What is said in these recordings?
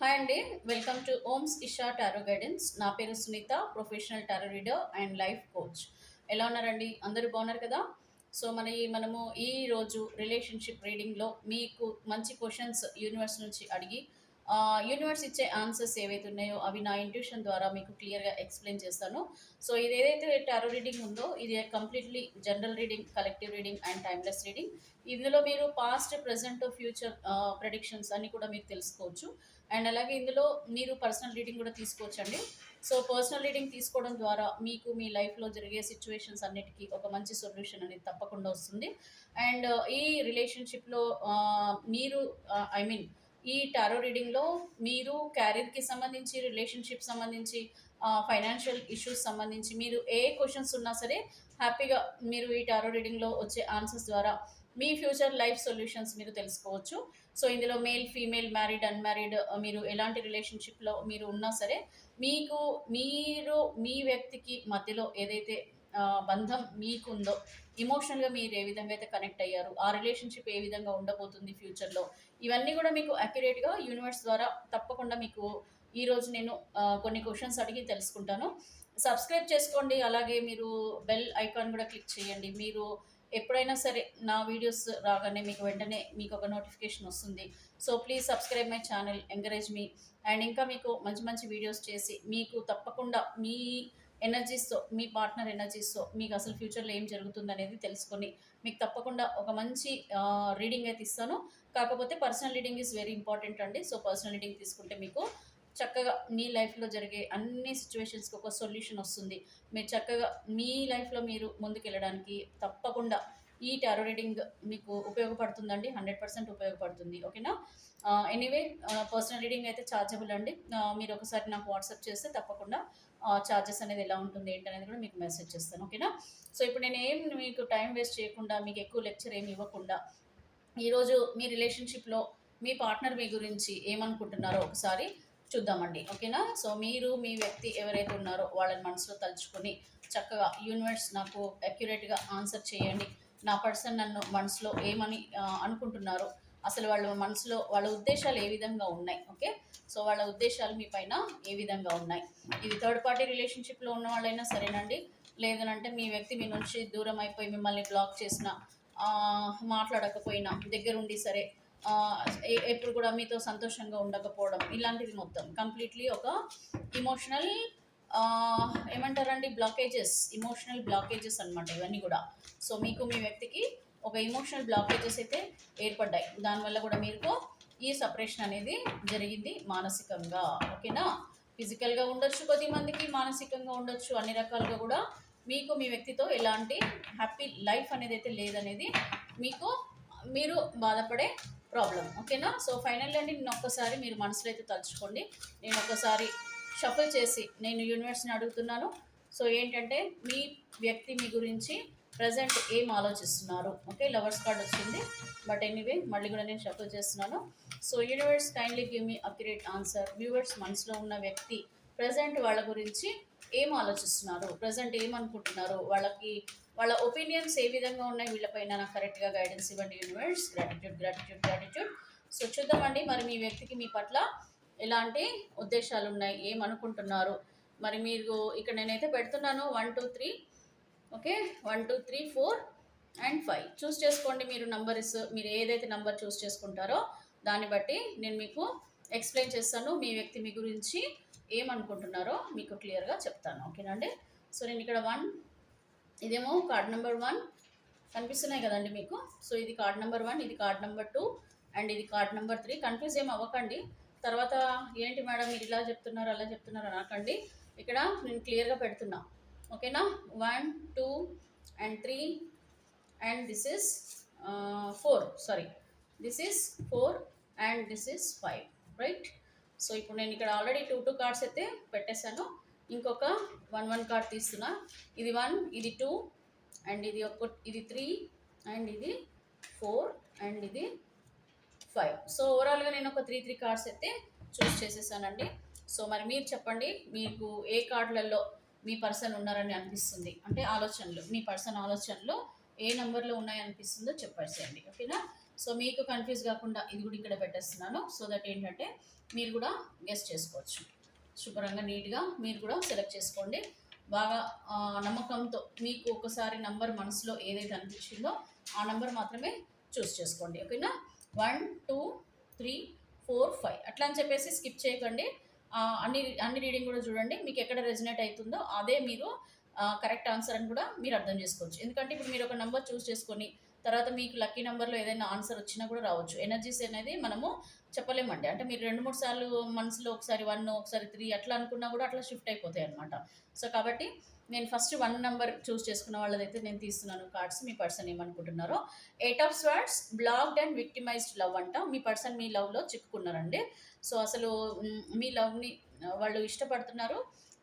Hi అండి. Welcome to Oms Isha tarot guidance. నా పేరు Sunitha, professional tarot reader and life coach. ఎలా ఉన్నారండి? అందరూ బాగున్నారు కదా? సో మనము ఈ రోజు రిలేషన్షిప్ రీడింగ్లో మీకు మంచి క్వశ్చన్స్ యూనివర్స్ నుంచి అడిగి యూనివర్స్ ఇచ్చే ఆన్సర్స్ ఏవైతే ఉన్నాయో అవి నా ఇంట్యూషన్ ద్వారా మీకు క్లియర్గా ఎక్స్ప్లెయిన్ చేస్తాను. సో ఇది ఏదైతే టారో రీడింగ్ ఉందో ఇది completely general reading, collective reading and timeless reading. ఇందులో మీరు పాస్ట్, ప్రెజెంట్, ఫ్యూచర్ ప్రెడిక్షన్స్ అన్ని కూడా మీరు తెలుసుకోవచ్చు. అండ్ అలాగే ఇందులో మీరు పర్సనల్ రీడింగ్ కూడా తీసుకోవచ్చండి. సో పర్సనల్ రీడింగ్ తీసుకోవడం ద్వారా మీకు మీ లైఫ్లో జరిగే సిచ్యువేషన్స్ అన్నిటికీ ఒక మంచి సొల్యూషన్ అనేది తప్పకుండా వస్తుంది. అండ్ ఈ రిలేషన్షిప్లో మీరు ఐ మీన్ ఈ టారో రీడింగ్లో మీరు క్యారియర్కి సంబంధించి, రిలేషన్షిప్ సంబంధించి, ఫైనాన్షియల్ ఇష్యూస్ సంబంధించి మీరు ఏ క్వశ్చన్స్ ఉన్నా సరే హ్యాపీగా మీరు ఈ టారో రీడింగ్లో వచ్చే ఆన్సర్స్ ద్వారా మీ ఫ్యూచర్ లైఫ్ సొల్యూషన్స్ మీరు తెలుసుకోవచ్చు. సో ఇందులో మేల్, ఫీమేల్, మ్యారీడ్, అన్మ్యారీడ్, మీరు ఎలాంటి రిలేషన్షిప్లో మీరు ఉన్నా సరే మీకు మీరు మీ వ్యక్తికి మధ్యలో ఏదైతే బంధం మీకుందో, ఇమోషనల్గా మీరు ఏ విధంగా అయితే కనెక్ట్ అయ్యారు, ఆ రిలేషన్షిప్ ఏ విధంగా ఉండబోతుంది ఫ్యూచర్లో, ఇవన్నీ కూడా మీకు అక్యురేట్గా యూనివర్స్ ద్వారా తప్పకుండా మీకు ఈరోజు నేను కొన్ని క్వశ్చన్స్ అడిగి తెలుసుకుంటాను. సబ్స్క్రైబ్ చేసుకోండి. అలాగే మీరు బెల్ ఐకాన్ కూడా క్లిక్ చేయండి. మీరు ఎప్పుడైనా సరే నా వీడియోస్ రాగానే మీకు వెంటనే మీకు ఒక నోటిఫికేషన్ వస్తుంది. So please subscribe my channel, encourage me. And ఇంకా మీకు మంచి మంచి వీడియోస్ చేసి మీకు తప్పకుండా మీ ఎనర్జీస్తో, మీ పార్ట్నర్ ఎనర్జీస్తో మీకు అసలు ఫ్యూచర్లో ఏం జరుగుతుంది అనేది తెలుసుకొని మీకు తప్పకుండా ఒక మంచి రీడింగ్ అయితే ఇస్తాను. కాకపోతే personal reading is very important అండి. సో పర్సనల్ రీడింగ్ తీసుకుంటే మీకు చక్కగా మీ లైఫ్లో జరిగే అన్ని సిచ్యువేషన్స్కి ఒక సొల్యూషన్ వస్తుంది. మీరు చక్కగా మీ లైఫ్లో మీరు ముందుకెళ్ళడానికి తప్పకుండా ఈ టారో రీడింగ్ మీకు ఉపయోగపడుతుందండి. 100% ఉపయోగపడుతుంది. ఓకేనా? ఎనీవే, పర్సనల్ రీడింగ్ అయితే ఛార్జబుల్ అండి. మీరు ఒకసారి నాకు వాట్సాప్ చేస్తే తప్పకుండా ఛార్జెస్ అనేది ఎలా ఉంటుంది ఏంటనేది కూడా మీకు మెసేజ్ చేస్తాను. ఓకేనా? సో ఇప్పుడు నేను మీకు టైం వేస్ట్ చేయకుండా, మీకు ఎక్కువ లెక్చర్ ఏమి ఇవ్వకుండా, ఈరోజు మీ రిలేషన్షిప్లో మీ పార్ట్నర్ మీ గురించి ఏమనుకుంటున్నారో ఒకసారి చూద్దామండి. ఓకేనా? సో మీరు మీ వ్యక్తి ఎవరైతే ఉన్నారో వాళ్ళని మనసులో తలుచుకొని చక్కగా యూనివర్స్ నాకు అక్యురేట్గా ఆన్సర్ చేయండి. నా పర్సన్ నన్ను మనసులో ఏమని అనుకుంటున్నారో, అసలు వాళ్ళ మనసులో వాళ్ళ ఉద్దేశాలు ఏ విధంగా ఉన్నాయి. ఓకే? సో వాళ్ళ ఉద్దేశాలు మీ పైన ఏ విధంగా ఉన్నాయి. ఇది థర్డ్ పార్టీ రిలేషన్షిప్లో ఉన్న వాళ్ళైనా సరేనండి, లేదనంటే మీ వ్యక్తి మీ నుంచి దూరం అయిపోయి మిమ్మల్ని బ్లాక్ చేసిన, మాట్లాడకపోయినా, దగ్గరుండి సరే ఎప్పుడు కూడా మీతో సంతోషంగా ఉండకపోవడం, ఇలాంటిది మొత్తం కంప్లీట్లీ ఒక ఇమోషనల్ ఏమంటారండి, బ్లాకేజెస్, ఇమోషనల్ బ్లాకేజెస్ అనమాట ఇవన్నీ కూడా. సో మీకు మీ వ్యక్తికి ఒక ఇమోషనల్ బ్లాకేజెస్ అయితే ఏర్పడ్డాయి. దానివల్ల కూడా మీకు ఈ సపరేషన్ అనేది జరిగింది మానసికంగా. ఓకేనా? ఫిజికల్గా ఉండొచ్చు, కొద్దిమందికి మానసికంగా ఉండొచ్చు, అన్ని రకాలుగా కూడా మీకు మీ వ్యక్తితో ఎలాంటి హ్యాపీ లైఫ్ అనేది అయితే లేదనేది మీకు మీరు బాధపడే ప్రాబ్లం. ఓకేనా? సో ఫైనల్లీ అండి, నేను ఒక్కసారి మీరు మనసులో అయితే తలుచుకోండి. నేను ఒక్కసారి షఫల్ చేసి నేను యూనివర్స్ని అడుగుతున్నాను. సో ఏంటంటే మీ వ్యక్తి మీ గురించి ప్రజెంట్ ఏం ఆలోచిస్తున్నారు. ఓకే, లవర్స్ కార్డ్ వచ్చింది, బట్ ఎనీవే మళ్ళీ కూడా నేను షఫల్ చేస్తున్నాను. So universe kindly give me accurate answer. Viewers మనసులో ఉన్న వ్యక్తి ప్రజెంట్ వాళ్ళ గురించి ఏం ఆలోచిస్తున్నారు, ప్రజెంట్ ఏమనుకుంటున్నారు, వాళ్ళ ఒపీనియన్స్ ఏ విధంగా ఉన్నాయి వీళ్ళపైన, నాకు కరెక్ట్గా గైడెన్స్ ఇవ్వండి universe. Gratitude, gratitude, gratitude. So చూద్దామండి, మరి మీ వ్యక్తికి మీ పట్ల ఎలాంటి ఉద్దేశాలు ఉన్నాయి, ఏమనుకుంటున్నారు. మరి మీరు ఇక్కడ నేనైతే పెడుతున్నాను 1 2 3. ఓకే, 1 2 3 4 అండ్ 5 చూస్ చేసుకోండి. మీరు నంబర్స్, మీరు ఏదైతే నంబర్ చూస్ చేసుకుంటారో దాన్ని బట్టి నేను మీకు ఎక్స్ప్లెయిన్ చేస్తాను. మీ వ్యక్తి మీ గురించి ఏమనుకుంటున్నారో మీకు క్లియర్గా చెప్తాను. ఓకేనండి? సో నేను ఇక్కడ 1, ఇదేమో కార్డ్ నెంబర్ 1 కనిపిస్తున్నాయి కదండి మీకు. సో ఇది కార్డ్ నెంబర్ 1, ఇది కార్డ్ నెంబర్ 2 అండ్ ఇది కార్డ్ నెంబర్ 3. కన్ఫ్యూజ్ ఏం అవ్వకండి. తర్వాత ఏంటి మేడం మీరు ఇలా చెప్తున్నారు అలా చెప్తున్నారు అనకండి. ఇక్కడ నేను క్లియర్గా పెడుతున్నా. ఓకేనా? 1 2 and 3 and this is 4, sorry, this is 4 and this is 5, right? So ఇప్పుడు నేను ఇక్కడ ఆల్రెడీ 2 2 కార్డ్స్ అయితే పెట్టేశాను. ఇంకొక 1 1 కార్డ్ తీస్తున్నా. ఇది 1, ఇది 2 అండ్ ఇది 3 అండ్ ఇది 4 అండ్ ఇది 5. సో ఓవరాల్గా నేను ఒక 3 3 కార్డ్స్ అయితే చూస్ చేసేసానండి. సో మరి మీరు చెప్పండి, మీకు ఏ కార్డులలో మీ పర్సన్ ఉన్నారని అనిపిస్తుంది, అంటే ఆలోచనలు, మీ పర్సన్ ఆలోచనలు ఏ నెంబర్లో ఉన్నాయనిపిస్తుందో చెప్పేసేయండి. ఓకేనా? సో మీకు కన్ఫ్యూజ్ కాకుండా ఇది కూడా ఇక్కడ పెట్టేస్తున్నాను, సో దట్ ఏంటంటే మీరు కూడా గెస్ట్ చేసుకోవచ్చు. శుభ్రంగా నీట్గా మీరు కూడా సెలెక్ట్ చేసుకోండి. బాగా నమ్మకంతో మీకు ఒకసారి నంబర్ మనసులో ఏదైతే అనిపించిందో ఆ నంబర్ మాత్రమే చూస్ చేసుకోండి. ఓకేనా? 1 2 3 4 5 అట్లా అని చెప్పేసి స్కిప్ చేయకండి. అన్ని అన్ని రీడింగ్ కూడా చూడండి. మీకు ఎక్కడ రెజినేట్ అవుతుందో అదే మీరు కరెక్ట్ ఆన్సర్ అని కూడా మీరు అర్థం చేసుకోవచ్చు. ఎందుకంటే ఇప్పుడు మీరు ఒక నెంబర్ చూస్ చేసుకొని తర్వాత మీకు లక్కీ నెంబర్లో ఏదైనా ఆన్సర్ వచ్చినా కూడా రావచ్చు. ఎనర్జీస్ అనేది మనము చెప్పలేమండి. అంటే మీరు 2 3 సార్లు మనసులో ఒకసారి 1 ఒకసారి 3 అట్లా అనుకున్నా కూడా అట్లా షిఫ్ట్ అయిపోతాయి అనమాట. సో కాబట్టి నేను ఫస్ట్ 1 నెంబర్ చూస్ చేసుకున్న వాళ్ళదైతే నేను తీస్తున్నాను కార్డ్స్. మీ పర్సన్ ఏమనుకుంటున్నారో. 8 of swords, blocked and victimised love అంట. మీ పర్సన్ మీ లవ్లో చిక్కుకున్నారండి. సో అసలు మీ లవ్ని వాళ్ళు ఇష్టపడుతున్నారు.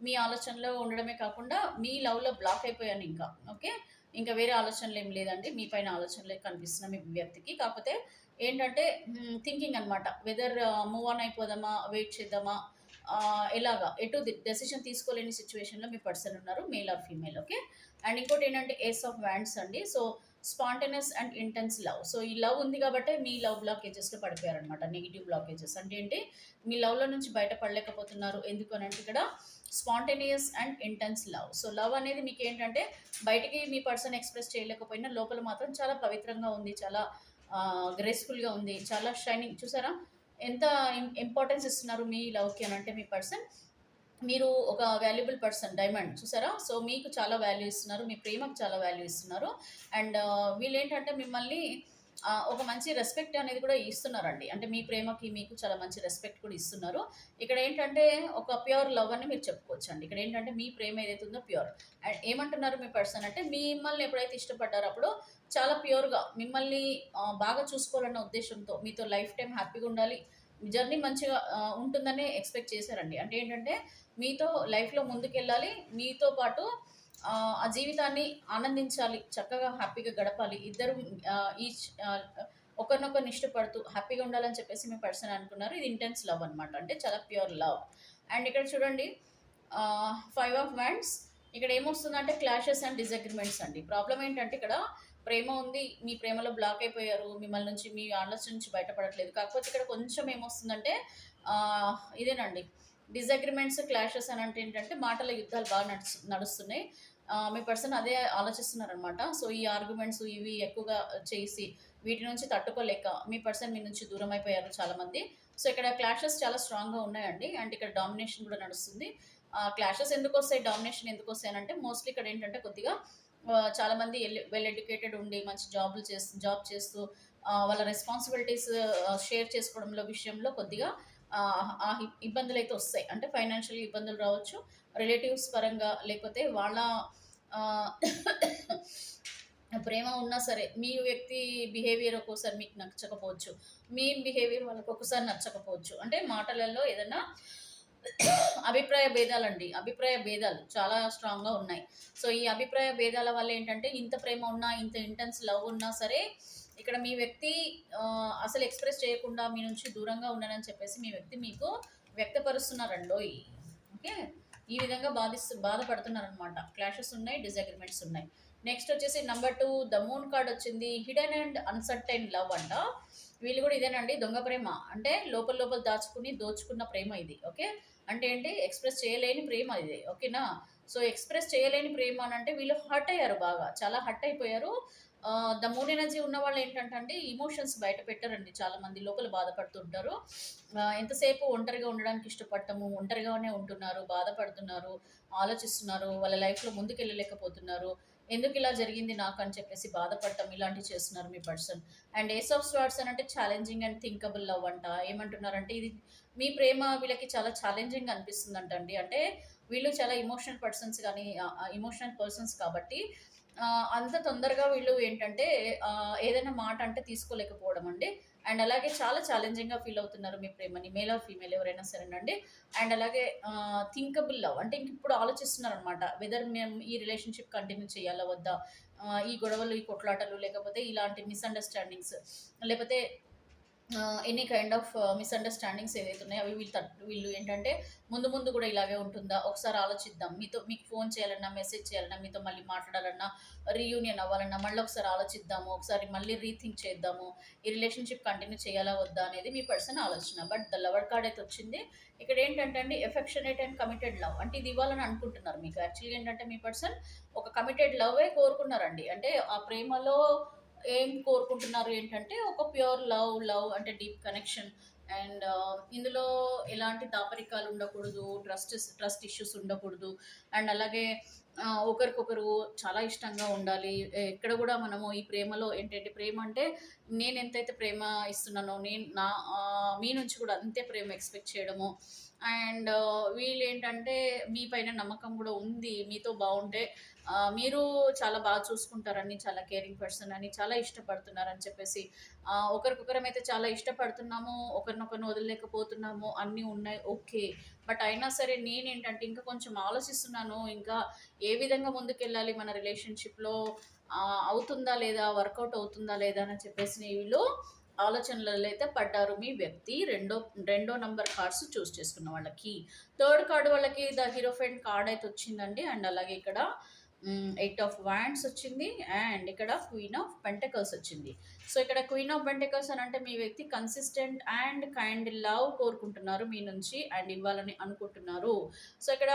మీ ఆలోచనలో ఉండడమే కాకుండా మీ లవ్లో బ్లాక్ అయిపోయాను ఇంకా. ఓకే, ఇంకా వేరే ఆలోచనలు ఏం లేదండి. మీ పైన ఆలోచనలే కనిపిస్తున్నాయి మీ వ్యక్తికి. కాకపోతే ఏంటంటే థింకింగ్ అనమాట, వెదర్ మూవ్ ఆన్ అయిపోదామా, వెయిట్ చేద్దామా, ఎలాగా ఎటు డెసిషన్ తీసుకోలేని సిచ్యువేషన్లో మీ పర్సన్ ఉన్నారు, male or female. Okay, and ఇంకోటి ఏంటంటే ఏస్ ఆఫ్ వ్యాండ్స్ అండి. So spontaneous and intense love. So ఈ లవ్ ఉంది కాబట్టి మీ లవ్ బ్లాకేజెస్లో పడిపోయారనమాట. నెగిటివ్ బ్లాకేజెస్ అంటే ఏంటి, మీ లవ్లో నుంచి బయటపడలేకపోతున్నారు. ఎందుకు అని అంటే ఇక్కడ spontaneous and intense love. So love అనేది మీకు ఏంటంటే బయటికి మీ పర్సన్ ఎక్స్ప్రెస్ చేయలేకపోయినా లోపల మాత్రం చాలా పవిత్రంగా ఉంది, చాలా గ్రేస్ఫుల్గా ఉంది, చాలా షైనింగ్. చూసారా ఎంత ఇంపార్టెన్స్ ఇస్తున్నారు మీ లవ్కి అని అంటే మీ పర్సన్. మీరు ఒక వాల్యుబుల్ పర్సన్, డైమండ్. చూసారా? సో మీకు చాలా వాల్యూ ఇస్తున్నారు, మీ ప్రేమకు చాలా వాల్యూ ఇస్తున్నారు. అండ్ వీళ్ళు ఏంటంటే మిమ్మల్ని ఒక మంచి రెస్పెక్ట్ అనేది కూడా ఇస్తున్నారండి. అంటే మీ ప్రేమకి మీకు చాలా మంచి రెస్పెక్ట్ కూడా ఇస్తున్నారు. ఇక్కడ ఏంటంటే ఒక ప్యూర్ లవ్ అని మీరు చెప్పుకోవచ్చు అండి. ఇక్కడ ఏంటంటే మీ ప్రేమ ఏదైతే ఉందో ప్యూర్. అండ్ ఏమంటున్నారు మీ పర్సన్ అంటే మిమ్మల్ని ఎప్పుడైతే ఇష్టపడ్డారో అప్పుడు చాలా ప్యూర్గా మిమ్మల్ని బాగా చూసుకోవాలన్న ఉద్దేశంతో మీతో లైఫ్ టైం హ్యాపీగా ఉండాలి, జర్నీ మంచిగా ఉంటుందని ఎక్స్పెక్ట్ చేశారండి. అంటే ఏంటంటే మీతో లైఫ్లో ముందుకెళ్ళాలి, మీతో పాటు ఆ జీవితాన్ని ఆనందించాలి, చక్కగా హ్యాపీగా గడపాలి, ఇద్దరు ఈచ్ ఒకరినొకరిని ఇష్టపడుతూ హ్యాపీగా ఉండాలని చెప్పేసి మీ పర్సన్ అనుకున్నారు. ఇది ఇంటెన్స్ లవ్ అనమాట, అంటే చాలా ప్యూర్ లవ్. అండ్ ఇక్కడ చూడండి 5 ఆఫ్ వ్యాండ్స్. ఇక్కడ ఏమొస్తుందంటే క్లాషెస్ అండ్ డిసగ్రిమెంట్స్ అండి. ప్రాబ్లం ఏంటంటే ఇక్కడ ప్రేమ ఉంది, మీ ప్రేమలో బ్లాక్ అయిపోయారు, మిమ్మల్ని నుంచి మీ ఆలోచన నుంచి బయటపడట్లేదు. కాకపోతే ఇక్కడ కొంచెం ఏమొస్తుందంటే ఇదేనండి డిసగ్రిమెంట్స్, క్లాషెస్ అని అంటే ఏంటంటే మాటల యుద్ధాలు బాగా నడుస్తున్నాయి. మీ పర్సన్ అదే ఆలోచిస్తున్నారనమాట. సో ఈ ఆర్గ్యుమెంట్స్ ఇవి ఎక్కువగా చేసి వీటి నుంచి తట్టుకోలేక మీ పర్సన్ మీ నుంచి దూరం అయిపోయారు చాలామంది. సో ఇక్కడ క్లాషెస్ చాలా స్ట్రాంగ్గా ఉన్నాయండి. అండ్ ఇక్కడ డామినేషన్ కూడా నడుస్తుంది. క్లాషెస్ ఎందుకు వస్తాయి, డామినేషన్ ఎందుకు వస్తాయి అని అంటే మోస్ట్లీ ఇక్కడ ఏంటంటే కొద్దిగా చాలామంది వెల్ ఎడ్యుకేటెడ్ ఉండి మంచి జాబ్ చేస్తూ వాళ్ళ రెస్పాన్సిబిలిటీస్ షేర్ చేసుకోవడంలో విషయంలో కొద్దిగా ఆ ఇబ్బందులు అయితే వస్తాయి. అంటే ఫైనాన్షియల్ ఇబ్బందులు రావచ్చు, రిలేటివ్స్ పరంగా, లేకపోతే వాళ్ళ ప్రేమ ఉన్నా సరే మీ వ్యక్తి బిహేవియర్ ఒక్కోసారి మీకు నచ్చకపోవచ్చు, మీ బిహేవియర్ వాళ్ళకి ఒక్కోసారి నచ్చకపోవచ్చు. అంటే మాటలలో ఏదైనా అభిప్రాయ భేదాలు చాలా స్ట్రాంగ్గా ఉన్నాయి. సో ఈ అభిప్రాయ భేదాల వల్ల ఏంటంటే ఇంత ప్రేమ ఉన్నా, ఇంత ఇంటెన్స్ లవ్ ఉన్నా సరే ఇక్కడ మీ వ్యక్తి అసలు ఎక్స్ప్రెస్ చేయకుండా మీ నుంచి దూరంగా ఉన్నానని చెప్పేసి మీ వ్యక్తి మీకు వ్యక్తపరుస్తున్నారండోయ్. ఓకే, ఈ విధంగా బాధపడుతున్నారనమాట. క్లాషెస్ ఉన్నాయి, డిసగ్రిమెంట్స్ ఉన్నాయి. నెక్స్ట్ వచ్చేసి నెంబర్ 2 ద మూన్ కార్డ్ వచ్చింది. హిడెన్ అండ్ అన్సర్టైన్ లవ్ అంట. వీళ్ళు కూడా ఇదేనండి, దొంగ ప్రేమ. అంటే లోపల లోపల దాచుకుని దోచుకున్న ప్రేమ ఇది. ఓకే, అంటే ఏంటి, ఎక్స్ప్రెస్ చేయలేని ప్రేమ ఇది. ఓకేనా? సో ఎక్స్ప్రెస్ చేయలేని ప్రేమ అని అంటే వీళ్ళు హర్ట్ అయ్యారు, బాగా చాలా హర్ట్ అయిపోయారు. ద మూన్ ఎనర్జీ ఉన్న వాళ్ళు ఏంటంటే అండి ఇమోషన్స్ బయట పెట్టారండి. చాలా మంది లోపల బాధపడుతుంటారు. ఎంతసేపు ఒంటరిగా ఉండడానికి ఇష్టపడటము, ఒంటరిగానే ఉంటున్నారు, బాధపడుతున్నారు, ఆలోచిస్తున్నారు, వాళ్ళ లైఫ్లో ముందుకెళ్ళలేకపోతున్నారు, ఎందుకు ఇలా జరిగింది నాకు అని చెప్పేసి బాధపడటం, ఇలాంటివి చేస్తున్నారు మీ person. And ace of swords అని అంటే ఛాలెంజింగ్ అండ్ థింకబుల్ లవ్ అంట. ఏమంటున్నారంటే ఇది మీ ప్రేమ వీళ్ళకి చాలా ఛాలెంజింగ్ అనిపిస్తుందంట అండి. అంటే వీళ్ళు చాలా ఇమోషనల్ పర్సన్స్ కానీ ఇమోషనల్ పర్సన్స్ కాబట్టి అంత తొందరగా వీళ్ళు ఏంటంటే ఏదైనా మాట అంటే తీసుకోలేకపోవడం అండి. అండ్ అలాగే చాలా ఛాలెంజింగ్గా ఫీల్ అవుతున్నారు మీ ప్రేమని, మేల్ ఆర్ ఫీమేల్ ఎవరైనా సరేనండి. అండ్ అలాగే థింకబుల్ లవ్ అంటే ఇంక ఇప్పుడు ఆలోచిస్తున్నారు అనమాట, వెదర్ మేము ఈ రిలేషన్షిప్ కంటిన్యూ చేయాలా వద్దా, ఈ గొడవలు, ఈ కొట్లాటలు, లేకపోతే ఇలాంటి మిస్అండర్స్టాండింగ్స్, లేకపోతే ఎనీ కైండ్ ఆఫ్ మిస్‌అండర్‌స్టాండింగ్స్ ఏవైతే ఉన్నాయో అవి వీళ్ళు ఏంటంటే ముందు ముందు కూడా ఇలాగే ఉంటుందా? ఒకసారి ఆలోచిద్దాం. మీకు ఫోన్ చేయాలన్నా, మెసేజ్ చేయాలన్నా, మీతో మళ్ళీ మాట్లాడాలన్నా, రీయూనియన్ అవ్వాలన్నా మళ్ళీ ఒకసారి ఆలోచిద్దాము. ఒకసారి మళ్ళీ రీథింక్ చేద్దాము. ఈ రిలేషన్‌షిప్ కంటిన్యూ చేయాలా? వద్దా? అనేది మీ పర్సన్ ఆలోచన. బట్ ద లవర్ కార్డ్ అయితే వచ్చింది. ఇక్కడ ఏంటంటే అండి ఎఫెక్షనేట్ అండ్ కమిటెడ్ లవ్. అంటే ఇది ఇవ్వాలని అనుకుంటున్నారు మీకు. యాక్చువల్‌గా ఏంటంటే మీ పర్సన్ ఒక కమిటెడ్ లవ్వే కోరుకున్నారండి. అంటే ఆ ప్రేమలో ఏం కోరుకుంటున్నారు ఏంటంటే ఒక ప్యూర్ లవ్ అంటే డీప్ కనెక్షన్. అండ్ ఇందులో ఎలాంటి దాపరికాలు ఉండకూడదు, ట్రస్ట్ ఇష్యూస్ ఉండకూడదు. అండ్ అలాగే ఒకరికొకరు చాలా ఇష్టంగా ఉండాలి. ఎక్కడ కూడా మనము ఈ ప్రేమలో ఏంటంటే ప్రేమ అంటే నేను ఎంతైతే ప్రేమ ఇస్తున్నానో నేను మీ నుంచి కూడా అంతే ప్రేమ ఎక్స్పెక్ట్ చేయడము. అండ్ వీళ్ళు ఏంటంటే మీ పైన నమ్మకం కూడా ఉంది, మీతో బాగుంటే మీరు చాలా బాగా చూసుకుంటారని, చాలా కేరింగ్ పర్సన్ అని, చాలా ఇష్టపడుతున్నారని చెప్పేసి ఒకరికొకరం అయితే చాలా ఇష్టపడుతున్నాము, ఒకరినొకరిని వదిలేకపోతున్నాము, అన్నీ ఉన్నాయి ఓకే. బట్ అయినా సరే నేనేంటంటే ఇంకా కొంచెం ఆలోచిస్తున్నాను, ఇంకా ఏ విధంగా ముందుకెళ్ళాలి మన రిలేషన్షిప్లో, అవుతుందా లేదా, వర్కౌట్ అవుతుందా లేదా అని చెప్పేసి వీళ్ళు ఆలోచనలలో అయితే పడ్డారు మీ వ్యక్తి. రెండో రెండో నంబర్ కార్డ్స్ చూస్ చేసుకున్న వాళ్ళకి. థర్డ్ కార్డ్ వాళ్ళకి ద హీరోఫైన్ కార్డ్ అయితే వచ్చిందండి. అండ్ అలాగే ఇక్కడ ఎయిట్ ఆఫ్ వ్యాండ్స్ వచ్చింది. అండ్ ఇక్కడ క్వీన్ ఆఫ్ పెంటకల్స్ వచ్చింది. సో ఇక్కడ క్వీన్ ఆఫ్ పెంటకల్స్ అని అంటే మీ వ్యక్తి కన్సిస్టెంట్ అండ్ కైండ్ లవ్ కోరుకుంటున్నారు మీ నుంచి అండ్ ఇవ్వాలని అనుకుంటున్నారు. సో ఇక్కడ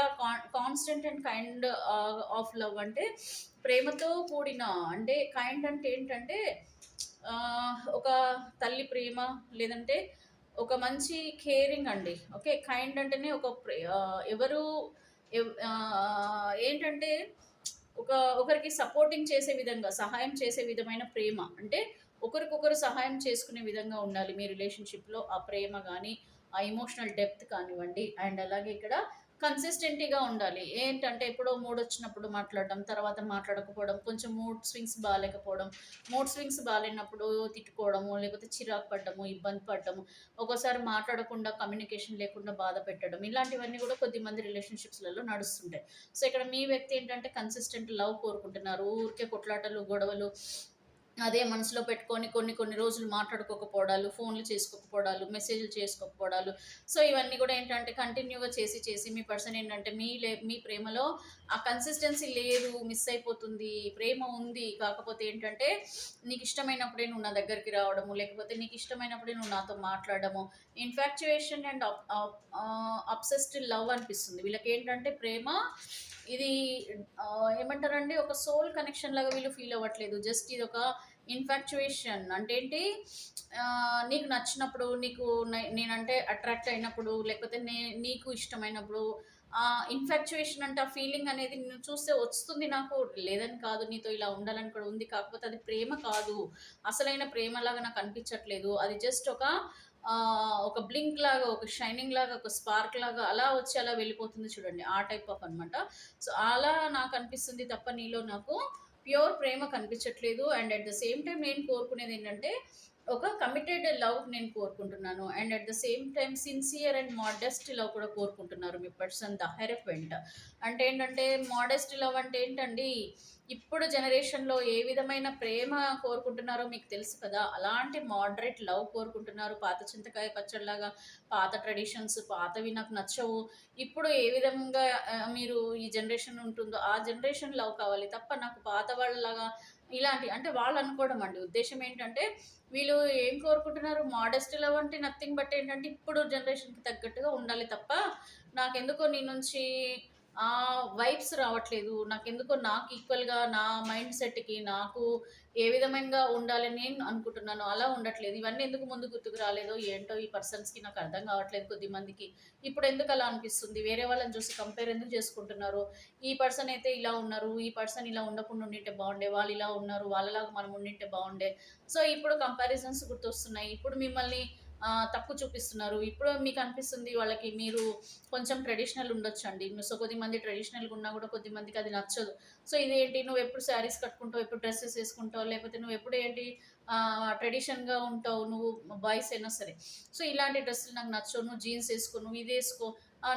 constant and kind of love అంటే ప్రేమతో కూడిన, అంటే కైండ్ అంటే ఏంటంటే ఒక తల్లి ప్రేమ, లేదంటే ఒక మంచి కేరింగ్ అండి. ఓకే, కైండ్ అంటేనే ఒక ఎవరు ఏంటంటే ఒకరికి సపోర్టింగ్ చేసే విధంగా, సహాయం చేసే విధమైన ప్రేమ. అంటే ఒకరికొకరు సహాయం చేసుకునే విధంగా ఉండాలి మీ రిలేషన్షిప్లో. ఆ ప్రేమ కానీ, ఆ ఎమోషనల్ డెప్త్ కానివ్వండి. అండ్ అలాగే ఇక్కడ కన్సిస్టెంట్గా ఉండాలి. ఏంటంటే ఎప్పుడో మూడ్ వచ్చినప్పుడు మాట్లాడడం, తర్వాత మాట్లాడకపోవడం, కొంచెం మూడ్ స్వింగ్స్ బాగాలేకపోవడం, మూడ్ స్వింగ్స్ బాగాలేనప్పుడు తిట్టుకోవడము, లేకపోతే చిరాకు పడ్డము, ఇబ్బంది పడ్డము, ఒక్కోసారి మాట్లాడకుండా కమ్యూనికేషన్ లేకుండా బాధ పెట్టడం, ఇలాంటివన్నీ కూడా కొద్దిమంది రిలేషన్షిప్స్లలో నడుస్తుంటాయి. సో ఇక్కడ మీ వ్యక్తి ఏంటంటే కన్సిస్టెంట్ లవ్ కోరుకుంటున్నారు. ఊరికే కొట్లాటలు, గొడవలు అదే మనసులో పెట్టుకొని కొన్ని కొన్ని రోజులు మాట్లాడుకోకపోవడాలు, ఫోన్లు చేసుకోకపోవడాలు, మెసేజ్లు చేసుకోకపోవడాలు. సో ఇవన్నీ కూడా ఏంటంటే కంటిన్యూగా చేసి చేసి మీ పర్సన్ ఏంటంటే మీ ప్రేమలో ఆ కన్సిస్టెన్సీ లేదు, మిస్ అయిపోతుంది. ప్రేమ ఉంది, కాకపోతే ఏంటంటే నీకు ఇష్టమైనప్పుడే నువ్వు నా దగ్గరికి రావడము, లేకపోతే నీకు ఇష్టమైనప్పుడే నువ్వు నాతో మాట్లాడడము. ఇన్ఫాక్చుయేషన్ అండ్ అబ్సెస్డ్ లవ్ అనిపిస్తుంది వీళ్ళకి. ఏంటంటే ప్రేమ ఇది ఏమంటారండి, ఒక సోల్ కనెక్షన్ లాగా వీళ్ళు ఫీల్ అవ్వట్లేదు. జస్ట్ ఇది ఒక ఇన్ఫాక్చుయేషన్. అంటే ఏంటి, నీకు నచ్చినప్పుడు, నేనంటే అట్రాక్ట్ అయినప్పుడు, లేకపోతే నీకు ఇష్టమైనప్పుడు ఇన్ఫాక్చుయేషన్ అంటే ఆ ఫీలింగ్ అనేది నేను చూస్తే వస్తుంది నాకు. లేదని కాదు, నీతో ఇలా ఉండాలని కూడా ఉంది, కాకపోతే అది ప్రేమ కాదు, అసలైన ప్రేమలాగా నాకు అనిపించట్లేదు. అది జస్ట్ ఒక బ్లింక్ లాగా, ఒక షైనింగ్ లాగా, ఒక స్పార్క్ లాగా అలా వచ్చి అలా వెళ్ళిపోతుంది చూడండి, ఆ టైప్ ఆఫ్ అనమాట. సో అలా నాకు అనిపిస్తుంది తప్ప నీలో నాకు ప్యూర్ ప్రేమ కనిపించట్లేదు. And at the same time నేను కోరుకునేది ఏంటంటే ఒక కమిటెడ్ లవ్ నేను కోరుకుంటున్నాను. And at the same time sincere and modest love కూడా కోరుకుంటున్నారు మీ పర్సన్ ద హెరఫెంట్. అంటే ఏంటంటే మోడెస్ట్ లవ్ అంటే ఏంటండి, ఇప్పుడు జనరేషన్లో ఏ విధమైన ప్రేమ కోరుకుంటున్నారో మీకు తెలుసు కదా, అలాంటి మోడరేట్ లవ్ కోరుకుంటున్నారు. పాత చింతకాయ పచ్చడిలాగా పాత ట్రెడిషన్స్, పాతవి నాకు నచ్చవు, ఇప్పుడు ఏ విధంగా మీరు ఈ జనరేషన్ ఉంటుందో ఆ జనరేషన్ లవ్ కావాలి తప్ప నాకు పాత వాళ్ళలాగా ఇలాంటి, అంటే వాళ్ళు అనుకోవడం అండి. ఉద్దేశం ఏంటంటే వీళ్ళు ఏం కోరుకుంటున్నారు, మోడెస్ట్ లవ్ అంటే నథింగ్ బట్ ఏంటంటే ఇప్పుడు జనరేషన్కి తగ్గట్టుగా ఉండాలి తప్ప నాకెందుకో నీ నుంచి ఆ వైబ్స్ రావట్లేదు, నాకెందుకో నాకు ఈక్వల్గా నా మైండ్ సెట్కి నాకు ఏ విధంగా ఉండాలని నేను అనుకుంటున్నాను అలా ఉండట్లేదు. ఇవన్నీ ఎందుకు ముందు గుర్తుకు రాలేదో ఏంటో ఈ పర్సన్స్కి నాకు అర్థం కావట్లేదు. కొద్ది మందికి ఇప్పుడు ఎందుకు అలా అనిపిస్తుంది, వేరే వాళ్ళని చూసి కంపేర్ ఎందుకు చేసుకుంటున్నారు, ఈ పర్సన్ అయితే ఇలా ఉన్నారు, ఈ పర్సన్ ఇలా ఉండకుండా ఉండింటే బాగుండే, వాళ్ళు ఇలా ఉన్నారు, వాళ్ళలాగా మనం ఉండింటే బాగుండే. సో ఇప్పుడు కంపారిజన్స్ గుర్తొస్తున్నాయి, ఇప్పుడు మిమ్మల్ని తక్కువ చూపిస్తున్నారు. ఇప్పుడు మీకు అనిపిస్తుంది వాళ్ళకి మీరు కొంచెం ట్రెడిషనల్ ఉండొచ్చండి. సో కొద్దిమంది ట్రెడిషనల్గా ఉన్నా కూడా కొద్దిమందికి అది నచ్చదు. సో ఇదేంటి, నువ్వు ఎప్పుడు శారీస్ కట్టుకుంటావు, ఎప్పుడు డ్రెస్సెస్ వేసుకుంటావు, లేకపోతే నువ్వు ఎప్పుడు ఏంటి ట్రెడిషన్గా ఉంటావు, నువ్వు బాయ్స్ అయినా సరే. సో ఇలాంటి డ్రెస్సులు నాకు నచ్చవు, నువ్వు జీన్స్ వేసుకో, నువ్వు ఇది వేసుకో,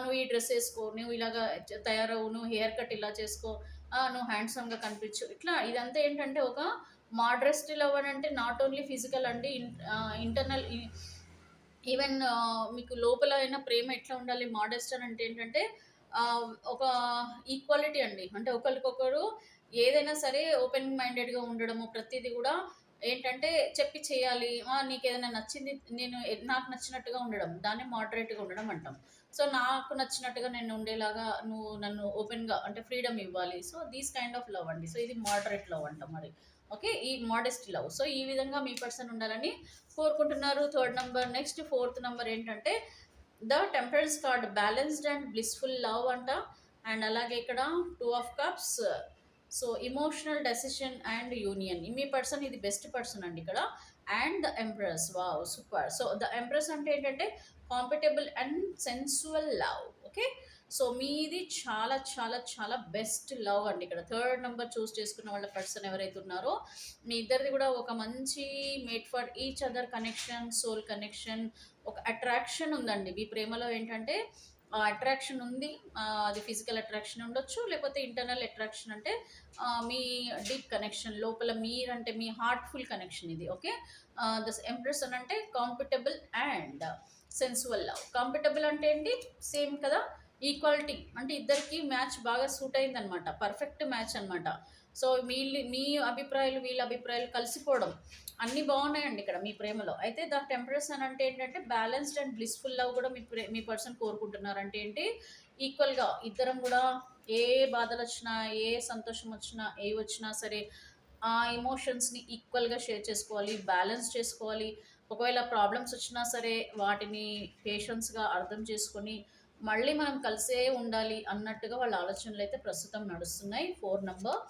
నువ్వు ఈ డ్రెస్ వేసుకో, నువ్వు ఇలాగా తయారవు, నువ్వు హెయిర్ కట్ ఇలా చేసుకో, నువ్వు హ్యాండ్సమ్గా కనిపించు, ఇట్లా ఇదంతా ఏంటంటే ఒక మోడరెస్ట్ లవ్ అని అంటే నాట్ ఓన్లీ ఫిజికల్ అండి, ఇంటర్నల్, ఈవెన్ మీకు లోపల అయిన ప్రేమ ఎట్లా ఉండాలి. మోడెస్ట్ అని అంటే ఏంటంటే ఒక ఈక్వాలిటీ అండి. అంటే ఒకరికొకరు ఏదైనా సరే ఓపెన్ మైండెడ్గా ఉండడము, ప్రతిదీ కూడా ఏంటంటే చెప్పి చేయాలి. నీకు ఏదైనా నచ్చింది, నాకు నచ్చినట్టుగా ఉండడం, దాన్ని మోడరేట్గా ఉండడం అంటాం. సో నాకు నచ్చినట్టుగా నేను ఉండేలాగా నువ్వు నన్ను ఓపెన్గా అంటే ఫ్రీడమ్ ఇవ్వాలి. So these kind of love అండి. సో ఇది మోడరేట్ లవ్ అంటాం మరి. ఓకే, ఈ మోడెస్ట్ లవ్. సో ఈ విధంగా మీ పర్సన్ ఉండాలని కోరుకుంటున్నారు. Third number. Next fourth number ఏంటంటే the temperance card, balanced and blissful love అంట. అండ్ అలాగే ఇక్కడ 2 of Cups. So emotional decision and union. మీ పర్సన్ ఇది బెస్ట్ పర్సన్ అండి ఇక్కడ. And the empress, wow super. So the empress అంటే ఏంటంటే compatible and sensual love. Okay, so మీది చాలా చాలా చాలా బెస్ట్ లవ్ అండి. ఇక్కడ థర్డ్ నెంబర్ చూస్ చేసుకున్న వాళ్ళ పర్సన్ ఎవరైతే ఉన్నారో మీ ఇద్దరిది కూడా ఒక మంచి mate for each other connection, soul connection, ఒక అట్రాక్షన్ ఉందండి మీ ప్రేమలో. ఏంటంటే అట్రాక్షన్ ఉంది. అది ఫిజికల్ అట్రాక్షన్ ఉండొచ్చు, లేకపోతే ఇంటర్నల్ అట్రాక్షన్ అంటే మీ డీప్ కనెక్షన్, లోపల మీరంటే మీ హార్ట్ఫుల్ కనెక్షన్ ఇది. ఓకే, ద ఎంప్రెస్ అని అంటే కాంపిటబుల్ అండ్ సెన్సువల్ లవ్. కాంపిటబుల్ అంటే ఏంటి, సేమ్ కదా, ఈక్వాలిటీ అంటే ఇద్దరికి మ్యాచ్ బాగా సూట్ అయింది అనమాట, పర్ఫెక్ట్ మ్యాచ్ అనమాట. సో మీ అభిప్రాయాలు వీళ్ళ అభిప్రాయాలు కలిసిపోవడం అన్నీ బాగున్నాయండి ఇక్కడ మీ ప్రేమలో. అయితే ద టెంపరస్ అని అంటే ఏంటంటే బ్యాలెన్స్డ్ అండ్ బ్లిస్ఫుల్ లవ్ కూడా మీ పర్సన్ కోరుకుంటున్నారు. అంటే ఏంటి, ఈక్వల్గా ఇద్దరం కూడా ఏ బాధలు వచ్చినా, ఏ సంతోషం వచ్చినా, ఏ వచ్చినా సరే ఆ ఎమోషన్స్ని ఈక్వల్గా షేర్ చేసుకోవాలి, బ్యాలెన్స్ చేసుకోవాలి. ఒకవేళ ప్రాబ్లమ్స్ వచ్చినా సరే వాటిని పేషెన్స్గా అర్థం చేసుకొని మళ్ళీ మనం కలిసే ఉండాలి అన్నట్టుగా వాళ్ళ ఆలోచనలు అయితే ప్రస్తుతం నడుస్తున్నాయి. 4 number.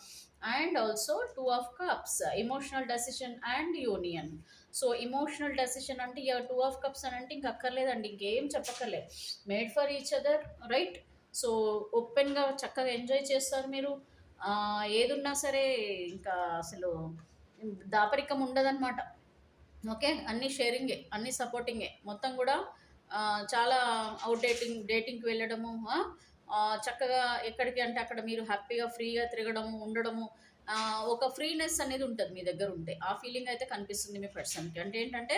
And also 2 of Cups, emotional decision and union. So emotional decision అంటే ఇక 2 of Cups అని అంటే ఇంక అక్కర్లేదండి, ఇంకేం చెప్పక్కర్లేదు. Made for each other, right. So ఓపెన్గా చక్కగా ఎంజాయ్ చేస్తారు మీరు. ఏదున్నా సరే ఇంకా అసలు దాపరికం ఉండదన్నమాట. ఓకే, అన్నీ షేరింగే, అన్నీ సపోర్టింగే మొత్తం కూడా. చాలా డేటింగ్కి వెళ్ళడము, చక్కగా ఎక్కడికి అంటే అక్కడ మీరు హ్యాపీగా ఫ్రీగా తిరగడము, ఉండడము, ఒక ఫ్రీనెస్ అనేది ఉంటుంది మీ దగ్గర ఉంటే. ఆ ఫీలింగ్ అయితే కనిపిస్తుంది మీ పర్సన్కి. అంటే ఏంటంటే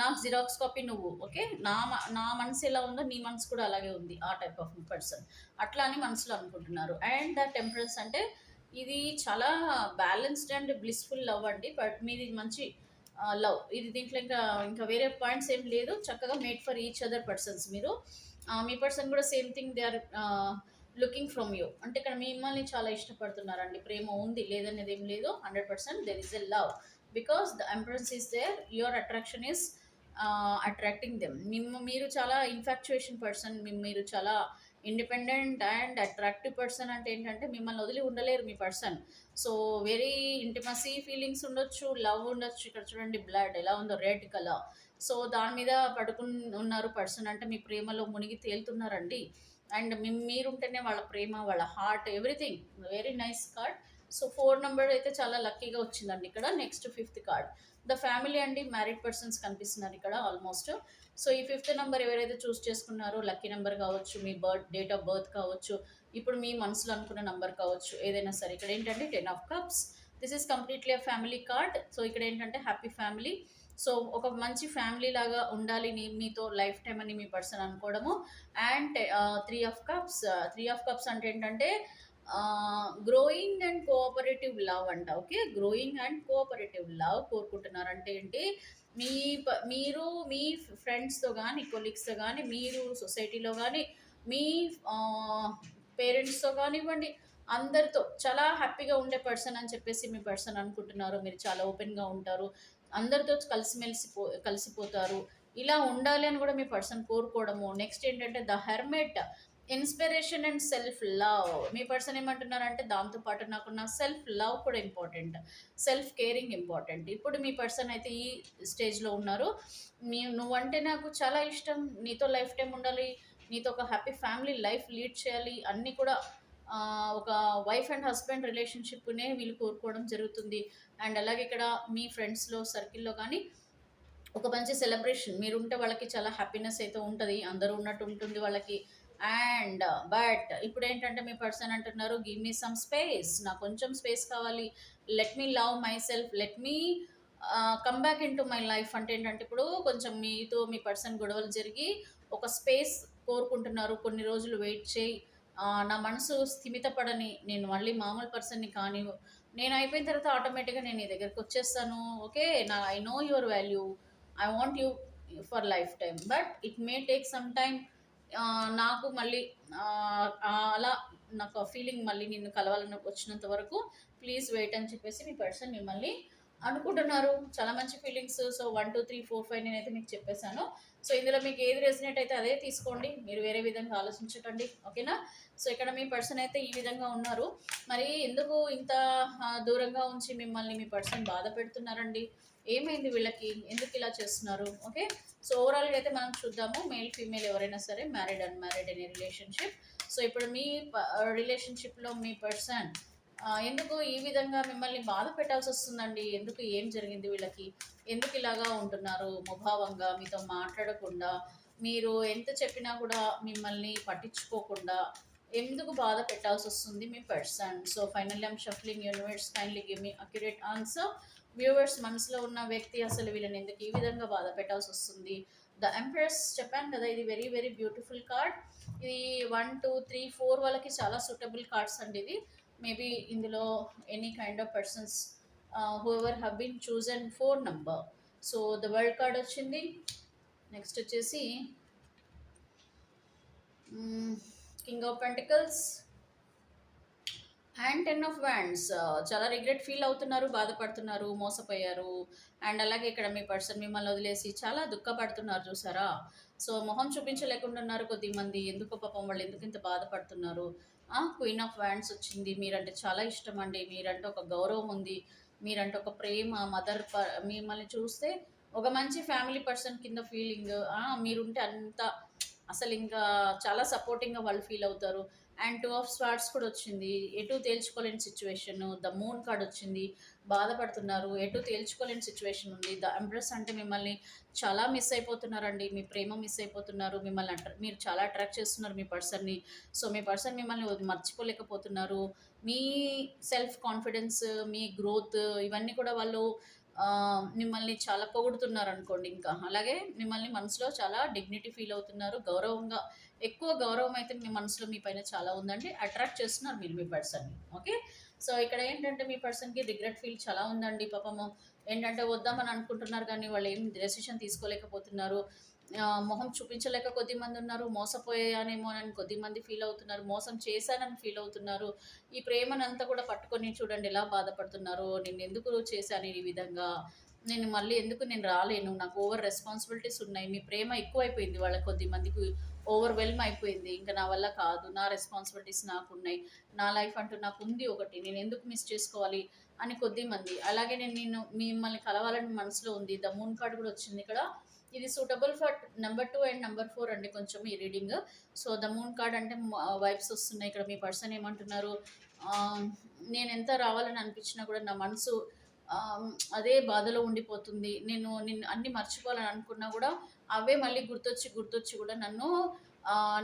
నాకు జిరాక్స్ కాపీ నువ్వు, ఓకే, నా మనసు ఎలా ఉందో నీ మనసు కూడా అలాగే ఉంది, ఆ టైప్ ఆఫ్ పర్సన్. అట్లా అని మనసులో అనుకుంటున్నారు. అండ్ ద టెంపరెన్స్ అంటే ఇది చాలా బ్యాలెన్స్డ్ అండ్ బ్లిస్ఫుల్ లవ్ అండి. బట్ మీది మంచి లవ్ ఇది. దీంట్లో ఇంకా ఇంకా వేరే పాయింట్స్ ఏం లేదు. చక్కగా made for each other persons మీరు. మీ పర్సన్ కూడా same thing, they are looking from you. అంటే ఇక్కడ మిమ్మల్ని చాలా ఇష్టపడుతున్నారండి. ప్రేమ ఉంది, లేదనేది ఏం లేదు. 100% there is a love, because the empress is there, your attraction is attracting them. మీరు చాలా ఇన్ఫాక్చుయేషన్ పర్సన్, మీరు చాలా ఇండిపెండెంట్ అండ్ అట్రాక్టివ్ పర్సన్. అంటే ఏంటంటే మిమ్మల్ని వదిలి ఉండలేరు మీ person. So very intimacy feelings ఉండొచ్చు, లవ్ ఉండొచ్చు. ఇక్కడ చూడండి బ్లడ్ ఎలా ఉందో, రెడ్ కలర్. సో దాని మీద పడుకుని ఉన్నారు పర్సన్, అంటే మీ ప్రేమలో మునిగి తేలుతున్నారండి. అండ్ మీరుంటేనే వాళ్ళ ప్రేమ, వాళ్ళ heart, everything. Very nice card. So 4 number అయితే చాలా లక్కీగా వచ్చిందండి ఇక్కడ. Next 5th card, the family అండి. మ్యారీడ్ పర్సన్స్ కనిపిస్తున్నారు ఇక్కడ ఆల్మోస్ట్. సో ఈ 5th నంబర్ ఎవరైతే చూస్ చేసుకున్నారో, లక్కీ నెంబర్ కావచ్చు, మీ డేట్ ఆఫ్ బర్త్ కావచ్చు, ఇప్పుడు మీ మనసులో అనుకున్న నంబర్ కావచ్చు, ఏదైనా సరే. ఇక్కడ ఏంటంటే 10 of Cups. This is completely a family card. So ఇక్కడ ఏంటంటే హ్యాపీ ఫ్యామిలీ. సో ఒక మంచి ఫ్యామిలీ లాగా ఉండాలి మీతో లైఫ్ టైం అని మీ పర్సన్ అనుకోవడము. And 3 of Cups. 3 of Cups అంటే ఏంటంటే గ్రోయింగ్ అండ్ కోఆపరేటివ్ లవ్ అంట. Okay, growing and cooperative love కోరుకుంటున్నారు. అంటే ఏంటి, మీరు మీ ఫ్రెండ్స్తో కానీ, కొలీగ్స్తో కానీ, మీరు సొసైటీలో కానీ, మీ పేరెంట్స్తో కానివ్వండి, అందరితో చాలా హ్యాపీగా ఉండే పర్సన్ అని చెప్పేసి మీ పర్సన్ అనుకుంటున్నారు. మీరు చాలా ఓపెన్గా ఉంటారు, అందరితో కలిసిపోతారు. ఇలా ఉండాలి అని కూడా మీ పర్సన్ కోరుకోవడము. నెక్స్ట్ ఏంటంటే the hermit, inspiration and self love. Me person ఏమంటున్నారంటే దాంతోపాటు నాకు నా సెల్ఫ్ లవ్ కూడా ఇంపార్టెంట్, సెల్ఫ్ కేరింగ్ ఇంపార్టెంట్. ఇప్పుడు మీ పర్సన్ అయితే ఈ స్టేజ్లో ఉన్నారు. నువ్వంటే నాకు చాలా ఇష్టం, నీతో లైఫ్ టైం ఉండాలి, నీతో ఒక హ్యాపీ ఫ్యామిలీ లైఫ్ లీడ్ చేయాలి, అన్నీ కూడా ఒక వైఫ్ అండ్ హస్బెండ్ రిలేషన్షిప్నే వీళ్ళు కోరుకోవడం జరుగుతుంది. అండ్ అలాగే ఇక్కడ మీ ఫ్రెండ్స్లో సర్కిల్లో కానీ ఒక మంచి సెలబ్రేషన్ మీరు ఉంటే వాళ్ళకి చాలా హ్యాపీనెస్ అయితే ఉంటుంది, అందరూ ఉన్నట్టు ఉంటుంది వాళ్ళకి. అండ్ బట్ ఇప్పుడు ఏంటంటే మీ పర్సన్ అంటున్నారు గివ్ మీ సమ్ స్పేస్, నాకు కొంచెం స్పేస్ కావాలి, let me love my self, let me come back in to my life. అంటే ఏంటంటే ఇప్పుడు కొంచెం మీతో మీ పర్సన్ గొడవలు జరిగి ఒక స్పేస్ కోరుకుంటున్నారు, కొన్ని రోజులు వెయిట్ చేయి, నా మనసు స్థిమితపడని నేను మళ్ళీ మామూలు పర్సన్ని కానీ నేను అయిపోయిన తర్వాత ఆటోమేటిక్గా నేను నీ దగ్గరికి వచ్చేస్తాను. ఓకే, నా I know your value, I want you for life time, but it may take some time. నాకు మళ్ళీ అలా నాకు ఆ ఫీలింగ్ మళ్ళీ నిన్ను కలవాలని వచ్చినంత వరకు ప్లీజ్ వెయిట్ అని చెప్పేసి మీ పర్సన్ మిమ్మల్ని అనుకుంటున్నారు. చాలా మంచి ఫీలింగ్స్. సో 1 2 3 4 5 నేనైతే మీకు చెప్పేశాను. సో ఇందులో మీకు ఏది రెసినేట్ అయితే అదే తీసుకోండి, మీరు వేరే విధంగా ఆలోచించకండి. ఓకేనా? సో ఇక్కడ మీ పర్సన్ అయితే ఈ విధంగా ఉన్నారు. మరి ఎందుకు ఇంత దూరంగా ఉంచి మిమ్మల్ని మీ పర్సన్ బాధ పెడుతున్నారండి? ఏమైంది వీళ్ళకి, ఎందుకు ఇలా చేస్తున్నారు? ఓకే, సో ఓవరాల్గా అయితే మనం చూద్దాము. మేల్ ఫీమేల్ ఎవరైనా సరే, మ్యారీడ్ అన్మ్యారీడ్ అనే రిలేషన్షిప్. సో ఇప్పుడు మీ రిలేషన్షిప్లో మీ పర్సన్ ఎందుకు ఈ విధంగా మిమ్మల్ని బాధ పెట్టాల్సి వస్తుందండి? ఎందుకు, ఏం జరిగింది వీళ్ళకి? ఎందుకు ఇలాగా ఉంటున్నారు ముభావంగా, మీతో మాట్లాడకుండా, మీరు ఎంత చెప్పినా కూడా మిమ్మల్ని పట్టించుకోకుండా ఎందుకు బాధ పెట్టాల్సి వస్తుంది మీ person? So finally I'm shuffling universe, kindly give me accurate answer. Viewers, మనసులో ఉన్న వ్యక్తి అసలు వీళ్ళని ఎందుకు ఈ విధంగా బాధ పెట్టాల్సి వస్తుంది? ద ఎంప్రెస్ చెప్పాను కదా, ఇది వెరీ వెరీ బ్యూటిఫుల్ కార్డ్. ఇది 1 2 3 4 వాళ్ళకి చాలా సూటబుల్ కార్డ్స్ అండి. ఇది మేబీ ఇందులో any kind of persons who ever have been chosen 4 number. So the world card వచ్చింది. నెక్స్ట్ వచ్చేసి king of pentacles and 10 of wands. చాలా రిగ్రెట్ ఫీల్ అవుతున్నారు, బాధపడుతున్నారు, మోసపోయారు. అండ్ అలాగే ఇక్కడ మీ పర్సన్ మిమ్మల్ని వదిలేసి చాలా దుఃఖపడుతున్నారు, చూసారా? సో మొహం చూపించలేకుండా ఉన్నారు కొద్దిమంది. ఎందుకు పాపం వాళ్ళు ఎందుకు ఇంత బాధపడుతున్నారు? క్వీన్ ఆఫ్ వ్యాండ్స్ వచ్చింది. మీరంటే చాలా ఇష్టం అండి, మీరంటే ఒక గౌరవం ఉంది, మీరంటే ఒక ప్రేమ, మిమ్మల్ని చూస్తే ఒక మంచి ఫ్యామిలీ పర్సన్ కింద ఫీలింగ్. మీరుంటే అంత అసలు ఇంకా చాలా సపోర్టింగ్గా వాళ్ళు ఫీల్ అవుతారు. అండ్ 2 ఆఫ్ స్వార్డ్స్ కూడా వచ్చింది. ఎటు తేల్చుకోలేని సిచ్యువేషన్. ద మూన్ కార్డ్ వచ్చింది. బాధపడుతున్నారు, ఎటు తేల్చుకోలేని సిచ్యువేషన్ ఉంది. ద ఎంప్రెస్ అంటే మిమ్మల్ని చాలా మిస్ అయిపోతున్నారండి, మీ ప్రేమ మిస్ అయిపోతున్నారు, మిమ్మల్ని మీరు చాలా అట్రాక్ట్ చేస్తున్నారు మీ పర్సన్ని. సో మీ పర్సన్ మిమ్మల్ని మర్చిపోలేకపోతున్నారు. మీ సెల్ఫ్ కాన్ఫిడెన్స్, మీ గ్రోత్, ఇవన్నీ కూడా వాళ్ళు మిమ్మల్ని చాలా పొగుడుతున్నారు అనుకోండి. ఇంకా అలాగే మిమ్మల్ని మనసులో చాలా డిగ్నిటీ ఫీల్ అవుతున్నారు, గౌరవంగా, ఎక్కువ గౌరవం అయితే మీ మనసులో మీ పైన చాలా ఉందండి. అట్రాక్ట్ చేస్తున్నారు మీరు మీ పర్సన్ని. ఓకే, సో ఇక్కడ ఏంటంటే మీ పర్సన్కి రిగ్రెట్ ఫీల్ చాలా ఉందండి. పాపము ఏంటంటే వద్దామని అనుకుంటున్నారు కానీ వాళ్ళు ఏం డెసిషన్ తీసుకోలేకపోతున్నారు. మొహం చూపించలేక కొద్దిమంది ఉన్నారు, మోసపోయానేమో అని కొద్దిమంది ఫీల్ అవుతున్నారు, మోసం చేశానని ఫీల్ అవుతున్నారు. ఈ ప్రేమనంతా కూడా పట్టుకొని చూడండి ఎలా బాధపడుతున్నారు. నేను ఎందుకు చేశాను ఈ విధంగా, నేను మళ్ళీ ఎందుకు నేను రాలేను, నాకు ఓవర్ రెస్పాన్సిబిలిటీస్ ఉన్నాయి. మీ ప్రేమ ఎక్కువైపోయింది వాళ్ళ కొద్దిమందికి, ఓవర్వెల్మ్ అయిపోయింది. ఇంకా నా వల్ల కాదు, నా రెస్పాన్సిబిలిటీస్ నాకున్నాయి, నా లైఫ్ అంటూ నాకు ఉంది ఒకటి, నేను ఎందుకు మిస్ చేసుకోవాలి అని కొద్దిమంది. అలాగే నేను మిమ్మల్ని కలవాలని మనసులో ఉంది. ద మూన్ కార్డ్ కూడా వచ్చింది ఇక్కడ. ఇది suitable for number 2 and number 4 అండి కొంచెం ఈ reading. So the moon card అంటే వైబ్స్ వస్తున్నాయి. ఇక్కడ మీ పర్సన్ ఏమంటున్నారు, నేను ఎంత రావాలని అనిపించినా కూడా నా మనసు అదే బాధలో ఉండిపోతుంది. నేను అన్ని మర్చిపోవాలని అనుకున్నా కూడా అవే మళ్ళీ గుర్తొచ్చి గుర్తొచ్చి కూడా నన్ను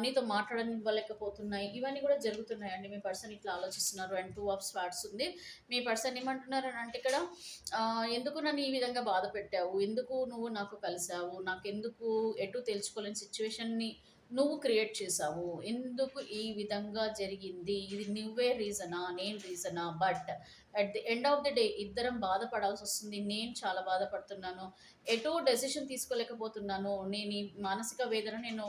నీతో మాట్లాడనివ్వలేకపోతున్నాయి. ఇవన్నీ కూడా జరుగుతున్నాయండి. మీ పర్సన్ ఇట్లా ఆలోచిస్తున్నారు. అండ్ 2 ఆఫ్ స్వార్డ్స్ ఉంది. మీ పర్సన్ ఏమంటున్నారు అని అంటే ఇక్కడ ఎందుకు నన్ను ఈ విధంగా బాధ పెట్టావు, ఎందుకు నువ్వు నాకు కలిసావు, నాకెందుకు ఎటు తెలుసుకోలేని సిచ్యువేషన్ని నువ్వు క్రియేట్ చేసావు, ఎందుకు ఈ విధంగా జరిగింది, ఇది నువ్వే రీజనా, నేను రీజనా? But at the end of the day ఇద్దరం బాధపడాల్సి వస్తుంది. నేను చాలా బాధపడుతున్నాను, ఎటో డెసిషన్ తీసుకోలేకపోతున్నాను, నేను ఈ మానసిక వేదన నేను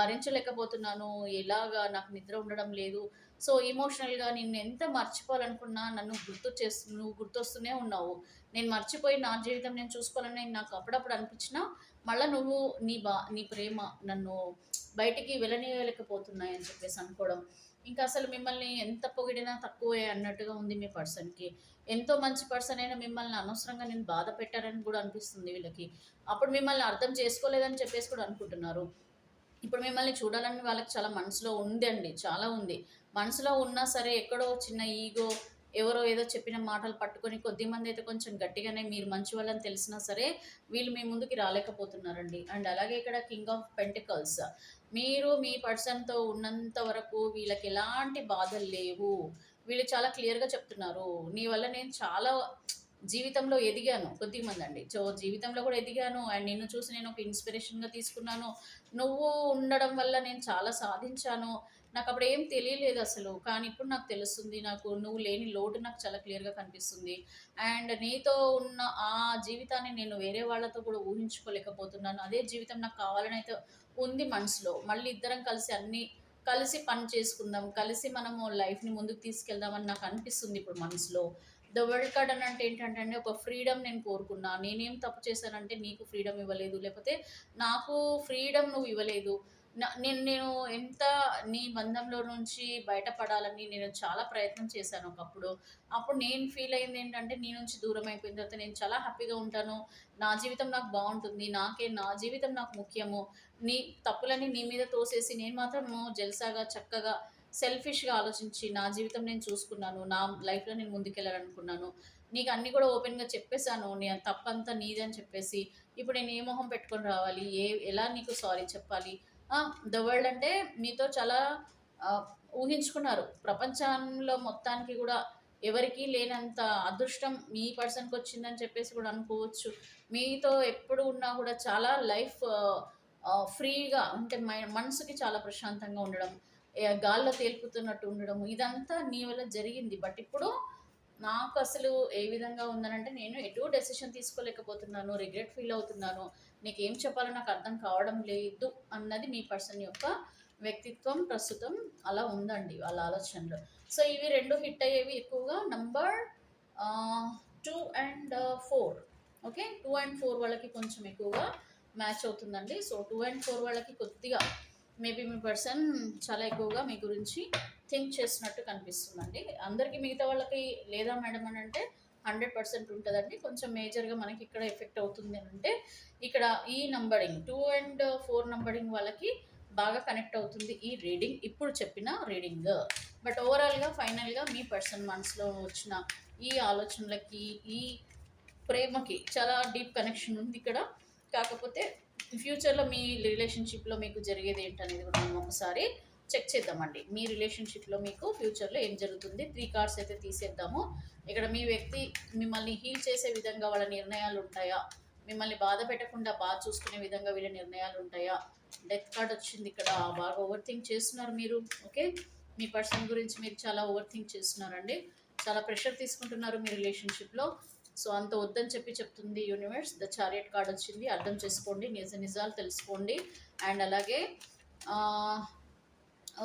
భరించలేకపోతున్నాను, ఎలాగా నాకు నిద్ర ఉండడం లేదు. సో ఎమోషనల్గా నిన్ను ఎంత మర్చిపోవాలనుకున్నా నువ్వు గుర్తొస్తూనే ఉన్నావు. నేను మర్చిపోయి నా జీవితం నేను చూసుకోవాలని నాకు అప్పుడప్పుడు అనిపించినా మళ్ళీ నువ్వు నీ ప్రేమ నన్ను బయటికి వెళ్ళనివ్వలేకపోతున్నాయి అని చెప్పేసి అనుకోవడం. ఇంకా అసలు మిమ్మల్ని ఎంత పొగిడినా తక్కువే అన్నట్టుగా ఉంది మీ పర్సన్కి. ఎంతో మంచి పర్సన్ అయినా మిమ్మల్ని అనవసరంగా నేను బాధ పెట్టారని కూడా అనిపిస్తుంది వీళ్ళకి. అప్పుడు మిమ్మల్ని అర్థం చేసుకోలేదని చెప్పేసి కూడా అనుకుంటున్నారు. ఇప్పుడు మిమ్మల్ని చూడాలని వాళ్ళకి చాలా మనసులో ఉందండి, చాలా ఉంది. మనసులో ఉన్నా సరే ఎక్కడో చిన్న ఈగో, ఎవరో ఏదో చెప్పిన మాటలు పట్టుకొని కొద్దిమంది అయితే కొంచెం గట్టిగానే మీరు మంచి వాళ్ళని తెలిసినా సరే వీళ్ళు మీ ముందుకి రాలేకపోతున్నారండి. అండ్ అలాగే ఇక్కడ కింగ్ ఆఫ్ పెంటికల్స్, మీరు మీ పర్సన్తో ఉన్నంత వరకు వీళ్ళకి ఎలాంటి బాధలు లేవు. వీళ్ళు చాలా క్లియర్గా చెప్తున్నారు, నీ వల్ల నేను చాలా జీవితంలో ఎదిగాను. కొద్దిమంది అండి, సో జీవితంలో కూడా ఎదిగాను అండ్ నిన్ను చూసి నేను ఒక ఇన్స్పిరేషన్గా తీసుకున్నాను. నువ్వు ఉండడం వల్ల నేను చాలా సాధించాను. నాకు అప్పుడు ఏం తెలియలేదు అసలు, కానీ ఇప్పుడు నాకు తెలుస్తుంది. నాకు నువ్వు లేని లోటు నాకు చాలా క్లియర్గా కనిపిస్తుంది. అండ్ నీతో ఉన్న ఆ జీవితాన్ని నేను వేరే వాళ్ళతో కూడా ఊహించుకోలేకపోతున్నాను. అదే జీవితం నాకు కావాలని అయితే ఉంది మనసులో. మళ్ళీ ఇద్దరం కలిసి అన్ని కలిసి పని చేసుకుందాం, కలిసి మనము లైఫ్ని ముందుకు తీసుకెళ్దామని నాకు అనిపిస్తుంది ఇప్పుడు మనసులో. ద వరల్డ్ కార్డ్ అని అంటే ఏంటంటే అండి, ఒక ఫ్రీడమ్ నేను కోరుకున్నా. నేనేం తప్పు చేశానంటే నీకు ఫ్రీడమ్ ఇవ్వలేదు, లేకపోతే నాకు ఫ్రీడమ్ నువ్వు ఇవ్వలేదు. నేను ఎంత నీ బంధంలో నుంచి బయటపడాలని నేను చాలా ప్రయత్నం చేశాను ఒకప్పుడు. అప్పుడు నేను ఫీల్ అయింది ఏంటంటే, నీ నుంచి దూరం అయిపోయిన తర్వాత నేను చాలా హ్యాపీగా ఉంటాను. నా జీవితం నాకు బాగుంటుంది. నా జీవితం నాకు ముఖ్యము. నీ తప్పులన్నీ నీ మీద తోసేసి నేను మాత్రము జల్సాగా చక్కగా సెల్ఫిష్గా ఆలోచించి నా జీవితం నేను చూసుకున్నాను. నా లైఫ్లో నేను ముందుకెళ్ళాలనుకున్నాను. నీకు అన్నీ కూడా ఓపెన్గా చెప్పేశాను, నేను తప్పంతా నీదే అని చెప్పేసి. ఇప్పుడు నేను ఏ మొహం పెట్టుకొని రావాలి, ఎలా నీకు సారీ చెప్పాలి? ద వరల్డ్ అంటే మీతో చాలా ఊహించుకున్నారు. ప్రపంచంలో మొత్తానికి కూడా ఎవరికీ లేనంత అదృష్టం మీ పర్సన్కి వచ్చిందని చెప్పేసి కూడా అనుకోవచ్చు. మీతో ఎప్పుడు ఉన్నా కూడా చాలా లైఫ్ ఫ్రీగా అంటే మనసుకి చాలా ప్రశాంతంగా ఉండడం, గాల్లో తేలుపుతున్నట్టు ఉండడం, ఇదంతా నీ వల్ల జరిగింది. బట్ ఇప్పుడు నాకు అసలు ఏ విధంగా ఉందనంటే, నేను ఎటు డెసిషన్ తీసుకోలేకపోతున్నాను, రిగ్రెట్ ఫీల్ అవుతున్నాను. నీకేం చెప్పాలో నాకు అర్థం కావడం లేదు అన్నది మీ పర్సన్ యొక్క వ్యక్తిత్వం ప్రస్తుతం అలా ఉందండి వాళ్ళ ఆలోచనలు. సో ఇవి రెండు హిట్ అయ్యేవి ఎక్కువగా నంబర్ 2 అండ్ 4. ఓకే, 2 అండ్ 4 వాళ్ళకి కొంచెం ఎక్కువగా మ్యాచ్ అవుతుందండి. సో 2 అండ్ 4 వాళ్ళకి కొద్దిగా మేబీ మీ పర్సన్ చాలా ఎక్కువగా మీ గురించి థింక్ చేసినట్టు కనిపిస్తుందండి. అందరికీ మిగతా వాళ్ళకి లేదా మేడం అని అంటే 100% ఉంటుందండి. కొంచెం మేజర్గా మనకి ఇక్కడ ఎఫెక్ట్ అవుతుంది అని అంటే, ఇక్కడ ఈ నంబరింగ్ 2 అండ్ 4 నంబరింగ్ వాళ్ళకి బాగా కనెక్ట్ అవుతుంది ఈ రీడింగ్, ఇప్పుడు చెప్పిన రీడింగ్. బట్ ఓవరాల్గా ఫైనల్గా మీ పర్సన్ మనసులో వచ్చిన ఈ ఆలోచనలకి, ఈ ప్రేమకి చాలా డీప్ కనెక్షన్ ఉంది ఇక్కడ. కాకపోతే ఫ్యూచర్లో మీ రిలేషన్షిప్లో మీకు జరిగేది ఏంటనేది కూడా మనం ఒకసారి చెక్ చేద్దామండి. మీ రిలేషన్షిప్లో మీకు ఫ్యూచర్లో ఏం జరుగుతుంది? 3 కార్డ్స్ అయితే తీసేద్దాము. ఇక్కడ మీ వ్యక్తి మిమ్మల్ని హీల్ చేసే విధంగా వాళ్ళ నిర్ణయాలు ఉంటాయా? మిమ్మల్ని బాధ పెట్టకుండా బాగా చూసుకునే విధంగా వీళ్ళ నిర్ణయాలు ఉంటాయా? డెత్ కార్డ్ వచ్చింది ఇక్కడ. బాగా ఓవర్ థింక్ చేస్తున్నారు మీరు. ఓకే, మీ పర్సన్ గురించి మీరు చాలా ఓవర్ థింక్ చేస్తున్నారండి. చాలా ప్రెషర్ తీసుకుంటున్నారు మీ రిలేషన్షిప్లో. సో అంత వద్దని చెప్తుంది యూనివర్స్. ద చారియట్ కార్డ్ వచ్చింది. అర్థం చేసుకోండి, నిజాలు తెలుసుకోండి. అండ్ అలాగే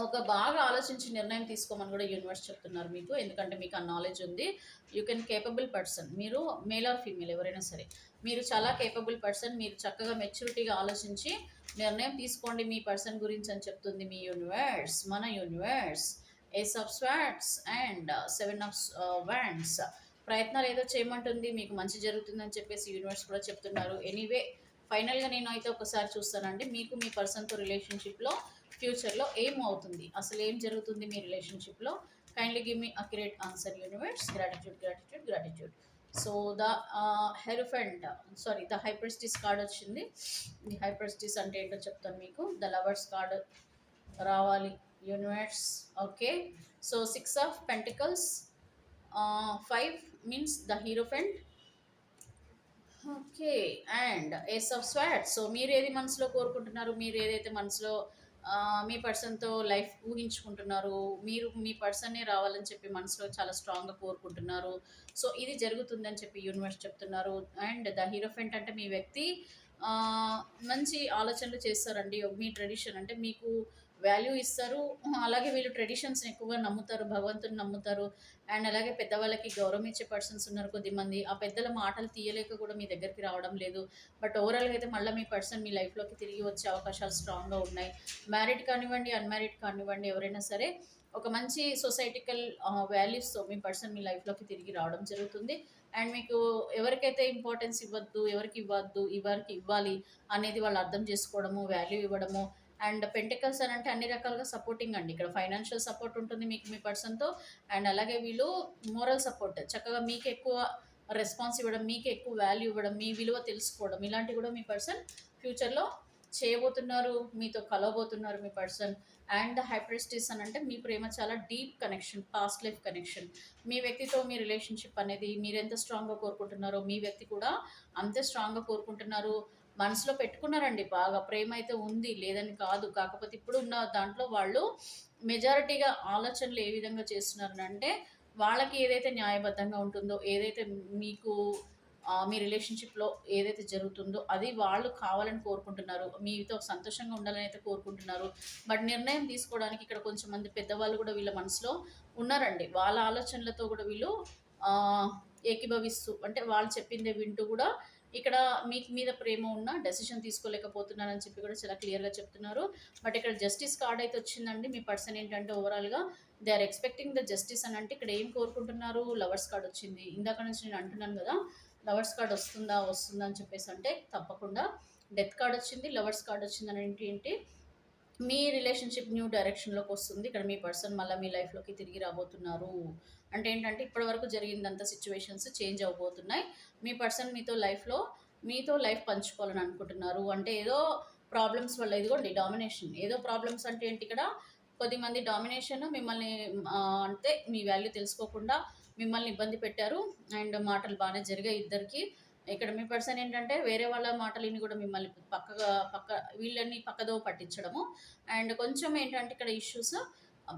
ఒక బాగా ఆలోచించి నిర్ణయం తీసుకోమని కూడా యూనివర్స్ చెప్తున్నారు మీకు. ఎందుకంటే మీకు ఆ నాలెడ్జ్ ఉంది. You can capable person. మీరు మేల్ ఆర్ ఫీమేల్ ఎవరైనా సరే మీరు చాలా కేపబుల్ పర్సన్. మీరు చక్కగా మెచ్యూరిటీగా ఆలోచించి నిర్ణయం తీసుకోండి మీ పర్సన్ గురించి అని చెప్తుంది మీ యూనివర్స్, మన universe. Ace of swords and 7 of wands. ప్రయత్నాలు ఏదో చేయమంటుంది, మీకు మంచి జరుగుతుందని చెప్పేసి యూనివర్స్ కూడా చెప్తున్నారు. ఎనీవే ఫైనల్గా నేను అయితే ఒకసారి చూస్తానండి, మీకు మీ పర్సన్తో రిలేషన్షిప్లో ఫ్యూచర్లో ఏం అవుతుంది, అసలు ఏం జరుగుతుంది మీ రిలేషన్షిప్లో. Kindly give me accurate answer universe. Gratitude gratitude gratitude. So the hierophant sorry the high priestess card వచ్చింది. ది హైప్రెస్టిస్ అంటే ఏంటో చెప్తాను మీకు. ద లవర్స్ కార్డ్ రావాలి universe. Okay, so 6 of pentacles, 5 means the hierophant. Okay, and ace of swords. So మీరు ఏది మనసులో కోరుకుంటున్నారు, మీరు ఏదైతే మనసులో మీ పర్సన్తో లైఫ్ ఊహించుకుంటున్నారు, మీరు మీ పర్సన్నే రావాలని చెప్పి మనసులో చాలా స్ట్రాంగ్గా కోరుకుంటున్నారు. సో ఇది జరుగుతుందని చెప్పి యూనివర్స్ చెప్తున్నారు. అండ్ ద హీరోఫెంట్ అంటే మీ వ్యక్తి మంచి ఆలోచనలు చేస్తారండి. మీ ట్రెడిషన్ అంటే మీకు వాల్యూ ఇస్తారు. అలాగే వీళ్ళు ట్రెడిషన్స్ని ఎక్కువగా నమ్ముతారు, భగవంతుని నమ్ముతారు. అండ్ అలాగే పెద్దవాళ్ళకి గౌరవం ఇచ్చే పర్సన్స్ ఉన్నారు కొద్దిమంది. ఆ పెద్దల మాటలు తీయలేక కూడా మీ దగ్గరికి రావడం లేదు. బట్ ఓవరాల్గా అయితే మళ్ళీ మీ పర్సన్ మీ లైఫ్లోకి తిరిగి వచ్చే అవకాశాలు స్ట్రాంగ్గా ఉన్నాయి. మ్యారీడ్ కానివ్వండి, అన్మ్యారీడ్ కానివ్వండి, ఎవరైనా సరే ఒక మంచి సొసైటికల్ వాల్యూస్తో మీ పర్సన్ మీ లైఫ్లోకి తిరిగి రావడం జరుగుతుంది. అండ్ మీకు ఎవరికైతే ఇంపార్టెన్స్ ఇవ్వద్దు, ఎవరికి ఇవ్వద్దు, ఎవరికి ఇవ్వాలి అనేది వాళ్ళు అర్థం చేసుకోవడము, వాల్యూ ఇవ్వడము. అండ్ పెంటికల్స్ అని అంటే అన్ని రకాలుగా సపోర్టింగ్ అండి. ఇక్కడ ఫైనాన్షియల్ సపోర్ట్ ఉంటుంది మీకు మీ పర్సన్తో. అండ్ అలాగే వీళ్ళు మోరల్ సపోర్ట్, చక్కగా మీకు ఎక్కువ రెస్పాన్స్ ఇవ్వడం, మీకు ఎక్కువ వాల్యూ ఇవ్వడం, మీ విలువ తెలుసుకోవడం, ఇలాంటివి కూడా మీ పర్సన్ ఫ్యూచర్లో చేయబోతున్నారు, మీతో కలవబోతున్నారు మీ పర్సన్. అండ్ హైప్రిస్టిస్ అని అంటే మీ ప్రేమ చాలా deep connection, past life connection. మీ వ్యక్తితో మీ రిలేషన్షిప్ అనేది మీరు ఎంత స్ట్రాంగ్గా కోరుకుంటున్నారో మీ వ్యక్తి కూడా అంతే స్ట్రాంగ్గా కోరుకుంటున్నారు. మనసులో పెట్టుకున్నారండి, బాగా ప్రేమ అయితే ఉంది, లేదని కాదు. కాకపోతే ఇప్పుడు ఉన్న దాంట్లో వాళ్ళు మెజారిటీగా ఆలోచనలు ఏ విధంగా చేస్తున్నారనంటే, వాళ్ళకి ఏదైతే న్యాయబద్ధంగా ఉంటుందో, ఏదైతే మీకు మీ రిలేషన్షిప్లో ఏదైతే జరుగుతుందో అది వాళ్ళు కావాలని కోరుకుంటున్నారు, మీతో సంతోషంగా ఉండాలని అయితే కోరుకుంటున్నారు. బట్ నిర్ణయం తీసుకోవడానికి ఇక్కడ కొంచెం మంది పెద్దవాళ్ళు కూడా వీళ్ళ మనసులో ఉన్నారండి. వాళ్ళ ఆలోచనలతో కూడా వీళ్ళు ఆ, ఏకీభవిస్తూ, అంటే వాళ్ళు చెప్పిందే వింటూ కూడా ఇక్కడ మీకు మీద ప్రేమ ఉన్న డెసిషన్ తీసుకోలేకపోతున్నారని చెప్పి కూడా చాలా క్లియర్గా చెప్తున్నారు. బట్ ఇక్కడ జస్టిస్ కార్డ్ అయితే వచ్చిందండి. మీ పర్సన్ ఏంటంటే ఓవరాల్గా they are expecting the justice అని అంటే ఇక్కడ ఏం కోరుకుంటున్నారు, లవర్స్ కార్డ్ వచ్చింది. ఇందాక నుంచి నేను అంటున్నాను కదా, లవర్స్ కార్డ్ వస్తుందా వస్తుందా అని చెప్పేసి అంటే తప్పకుండా. డెత్ కార్డ్ వచ్చింది, లవర్స్ కార్డ్ వచ్చింది అని ఏంటి, మీ రిలేషన్షిప్ న్యూ డైరెక్షన్లోకి వస్తుంది. ఇక్కడ మీ పర్సన్ మళ్ళీ మీ లైఫ్లోకి తిరిగి రాబోతున్నారు. అంటే ఏంటంటే ఇప్పటి వరకు జరిగిందంత సిచ్యువేషన్స్ చేంజ్ అవబోతున్నాయి. మీ పర్సన్ మీతో లైఫ్ పంచుకోవాలని అనుకుంటున్నారు. అంటే ఏదో ప్రాబ్లమ్స్ వల్ల, ఇదిగోండి డామినేషన్, ఏదో ప్రాబ్లమ్స్ అంటే ఏంటి, ఇక్కడ కొద్దిమంది డామినేషన్ మిమ్మల్ని అంటే మీ వాల్యూ తెలుసుకోకుండా మిమ్మల్ని ఇబ్బంది పెట్టారు. అండ్ మాటలు బాగానే జరిగాయి ఇద్దరికి. ఇక్కడ మీ పర్సన్ ఏంటంటే వేరే వాళ్ళ మాటలని కూడా మిమ్మల్ని వీళ్ళని పక్కదో పట్టించడము. అండ్ కొంచెం ఏంటంటే ఇక్కడ ఇష్యూస్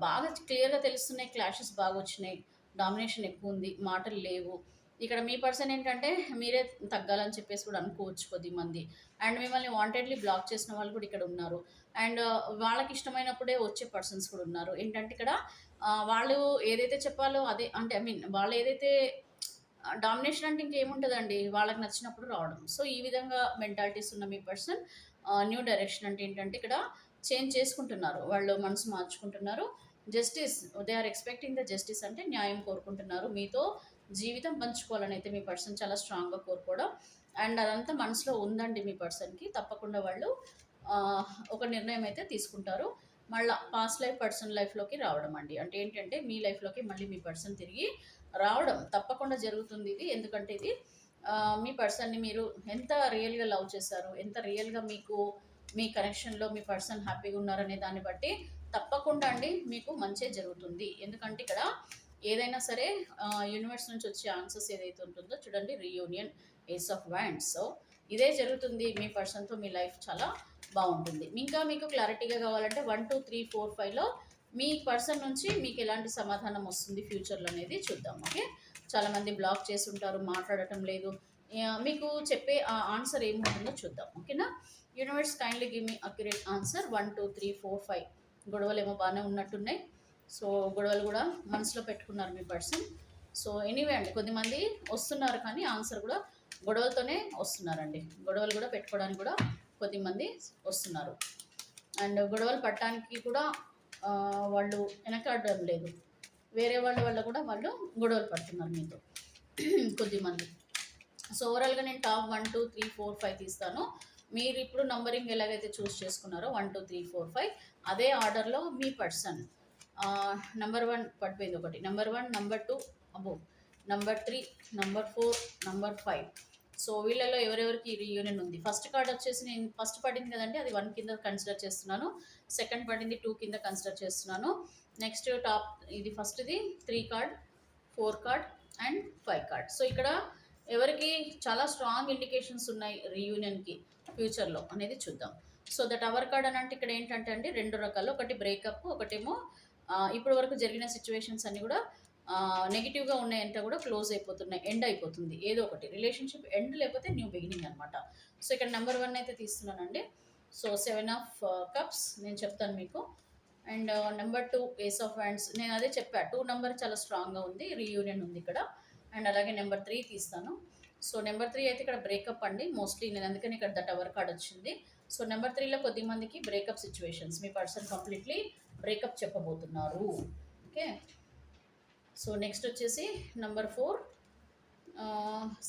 బాగా క్లియర్గా తెలుస్తున్నాయి, క్లాషెస్ బాగా వచ్చినాయి, డామినేషన్ ఎక్కువ ఉంది, మాటలు లేవు. ఇక్కడ మీ పర్సన్ ఏంటంటే మీరే తగ్గాలని చెప్పేసి కూడా అనుకోవచ్చు కొద్దిమంది. అండ్ మిమ్మల్ని వాంటెడ్లీ బ్లాక్ చేసిన వాళ్ళు కూడా ఇక్కడ ఉన్నారు. అండ్ వాళ్ళకి ఇష్టమైనప్పుడే వచ్చే పర్సన్స్ కూడా ఉన్నారు. ఏంటంటే ఇక్కడ వాళ్ళు ఏదైతే చెప్పాలో అదే, అంటే ఐ మీన్ వాళ్ళు ఏదైతే డామినేషన్ అంటే ఇంకేముంటుందండి, వాళ్ళకి నచ్చినప్పుడు రావడం. సో ఈ విధంగా మెంటాలిటీస్ ఉన్న మీ పర్సన్ న్యూ డైరెక్షన్ అంటే ఏంటంటే ఇక్కడ చేంజ్ చేసుకుంటున్నారు, వాళ్ళు మనసు మార్చుకుంటున్నారు. Justice, they are expecting the justice అంటే న్యాయం కోరుకుంటున్నారు. మీతో జీవితం పంచుకోవాలని అయితే మీ పర్సన్ చాలా స్ట్రాంగ్గా కోరుకోవడం. అండ్ అదంతా మనసులో ఉందండి మీ పర్సన్కి. తప్పకుండా వాళ్ళు ఆ, ఒక నిర్ణయం అయితే తీసుకుంటారు. మళ్ళీ పాస్ట్ లైఫ్ పర్సన్ లైఫ్లోకి రావడం అండి. అంటే ఏంటంటే మీ లైఫ్లోకి మళ్ళీ మీ పర్సన్ తిరిగి రావడం తప్పకుండా జరుగుతుంది ఇది. ఎందుకంటే ఇది మీ పర్సన్ని మీరు ఎంత రియల్గా లవ్ చేశారు, ఎంత రియల్గా మీకు మీ కనెక్షన్లో మీ పర్సన్ హ్యాపీగా ఉన్నారనే దాన్ని బట్టి తప్పకుండా అండి మీకు మంచే జరుగుతుంది. ఎందుకంటే ఇక్కడ ఏదైనా సరే యూనివర్స్ నుంచి వచ్చే ఆన్సర్స్ ఏదైతే ఉంటుందో చూడండి, reunion, ace of wands. So ఇదే జరుగుతుంది మీ పర్సన్తో. మీ లైఫ్ చాలా బాగుంటుంది. ఇంకా మీకు క్లారిటీగా కావాలంటే 1 2 3 4 5లో మీ పర్సన్ నుంచి మీకు ఎలాంటి సమాధానం వస్తుంది ఫ్యూచర్లో అనేది చూద్దాం. ఓకే, చాలామంది బ్లాక్ చేసి ఉంటారు, మాట్లాడటం లేదు. మీకు చెప్పే ఆన్సర్ ఏముంటుందో చూద్దాం. ఓకేనా, universe kindly give me accurate answer. 1 2 3 4 5 గొడవలు ఏమో బాగానే ఉన్నట్టున్నాయి. సో గొడవలు కూడా మనసులో పెట్టుకున్నారు మీ పర్సన్. సో ఎనీవే అండి, కొద్దిమంది వస్తున్నారు కానీ ఆన్సర్ కూడా గొడవలతోనే వస్తున్నారండి. గొడవలు కూడా పెట్టుకోవడానికి కూడా కొద్దిమంది వస్తున్నారు. అండ్ గొడవలు పట్టడానికి కూడా వాళ్ళు వెనకాడడం లేదు. వేరే వాళ్ళ వల్ల కూడా వాళ్ళు గొడవలు పడుతున్నారు మీతో కొద్దిమంది. సో ఓవరాల్గా నేను టాప్ 1 2 3 4 5 తీస్తాను. మీరు ఇప్పుడు నంబరింగ్ ఎలాగైతే చూస్ చేసుకున్నారో 1 2 3 4 5 అదే ఆర్డర్లో మీ పర్సన్ నెంబర్ 1 పడిపోయింది ఒకటి, నెంబర్ 1, నెంబర్ 2, అబ్బో, నెంబర్ 3, నెంబర్ 4, నెంబర్ 5. సో వీళ్ళలో ఎవరెవరికి రీయూనియన్ ఉంది. ఫస్ట్ కార్డ్ వచ్చేసి నేను ఫస్ట్ పడింది కదండి, అది 1 కింద కన్సిడర్ చేస్తున్నాను. సెకండ్ పడింది 2 కింద కన్సిడర్ చేస్తున్నాను. నెక్స్ట్ టాప్ ఇది ఫస్ట్ది 3 card, 4 card and 5 card. So ఇక్కడ ఎవరికి చాలా స్ట్రాంగ్ ఇండికేషన్స్ ఉన్నాయి రీయూనియన్కి ఫ్యూచర్లో అనేది చూద్దాం. సో ద టవర్ కార్డ్ అని అంటే ఇక్కడ ఏంటంటే అండి 2 రకాలు, ఒకటి బ్రేకప్, ఒకటేమో ఇప్పటి వరకు జరిగిన సిచ్యువేషన్స్ అన్నీ కూడా నెగిటివ్గా ఉన్నాయంటే కూడా క్లోజ్ అయిపోతున్నాయి, ఎండ్ అయిపోతుంది. ఏదో ఒకటి రిలేషన్షిప్ ఎండ్ లేకపోతే న్యూ బిగినింగ్ అనమాట. సో ఇక్కడ నెంబర్ 1 అయితే తీస్తున్నానండి. సో 7 ఆఫ్ కప్స్ నేను చెప్తాను మీకు. And number 2 ace of hands, నేను అదే చెప్పా, 2 నెంబర్ చాలా స్ట్రాంగ్గా ఉంది, రీయూనియన్ ఉంది ఇక్కడ. అండ్ అలాగే నెంబర్ 3 తీస్తాను. సో నెంబర్ 3 అయితే ఇక్కడ బ్రేకప్ అండి మోస్ట్లీ, నేను అందుకని ఇక్కడ ద టవర్ కార్డ్ వచ్చింది. సో నెంబర్ 3లో కొద్దిమందికి బ్రేకప్ సిచ్యువేషన్స్, మీ పర్సన్ కంప్లీట్లీ బ్రేకప్ చెప్పబోతున్నారు. ఓకే, సో నెక్స్ట్ వచ్చేసి నెంబర్ 4,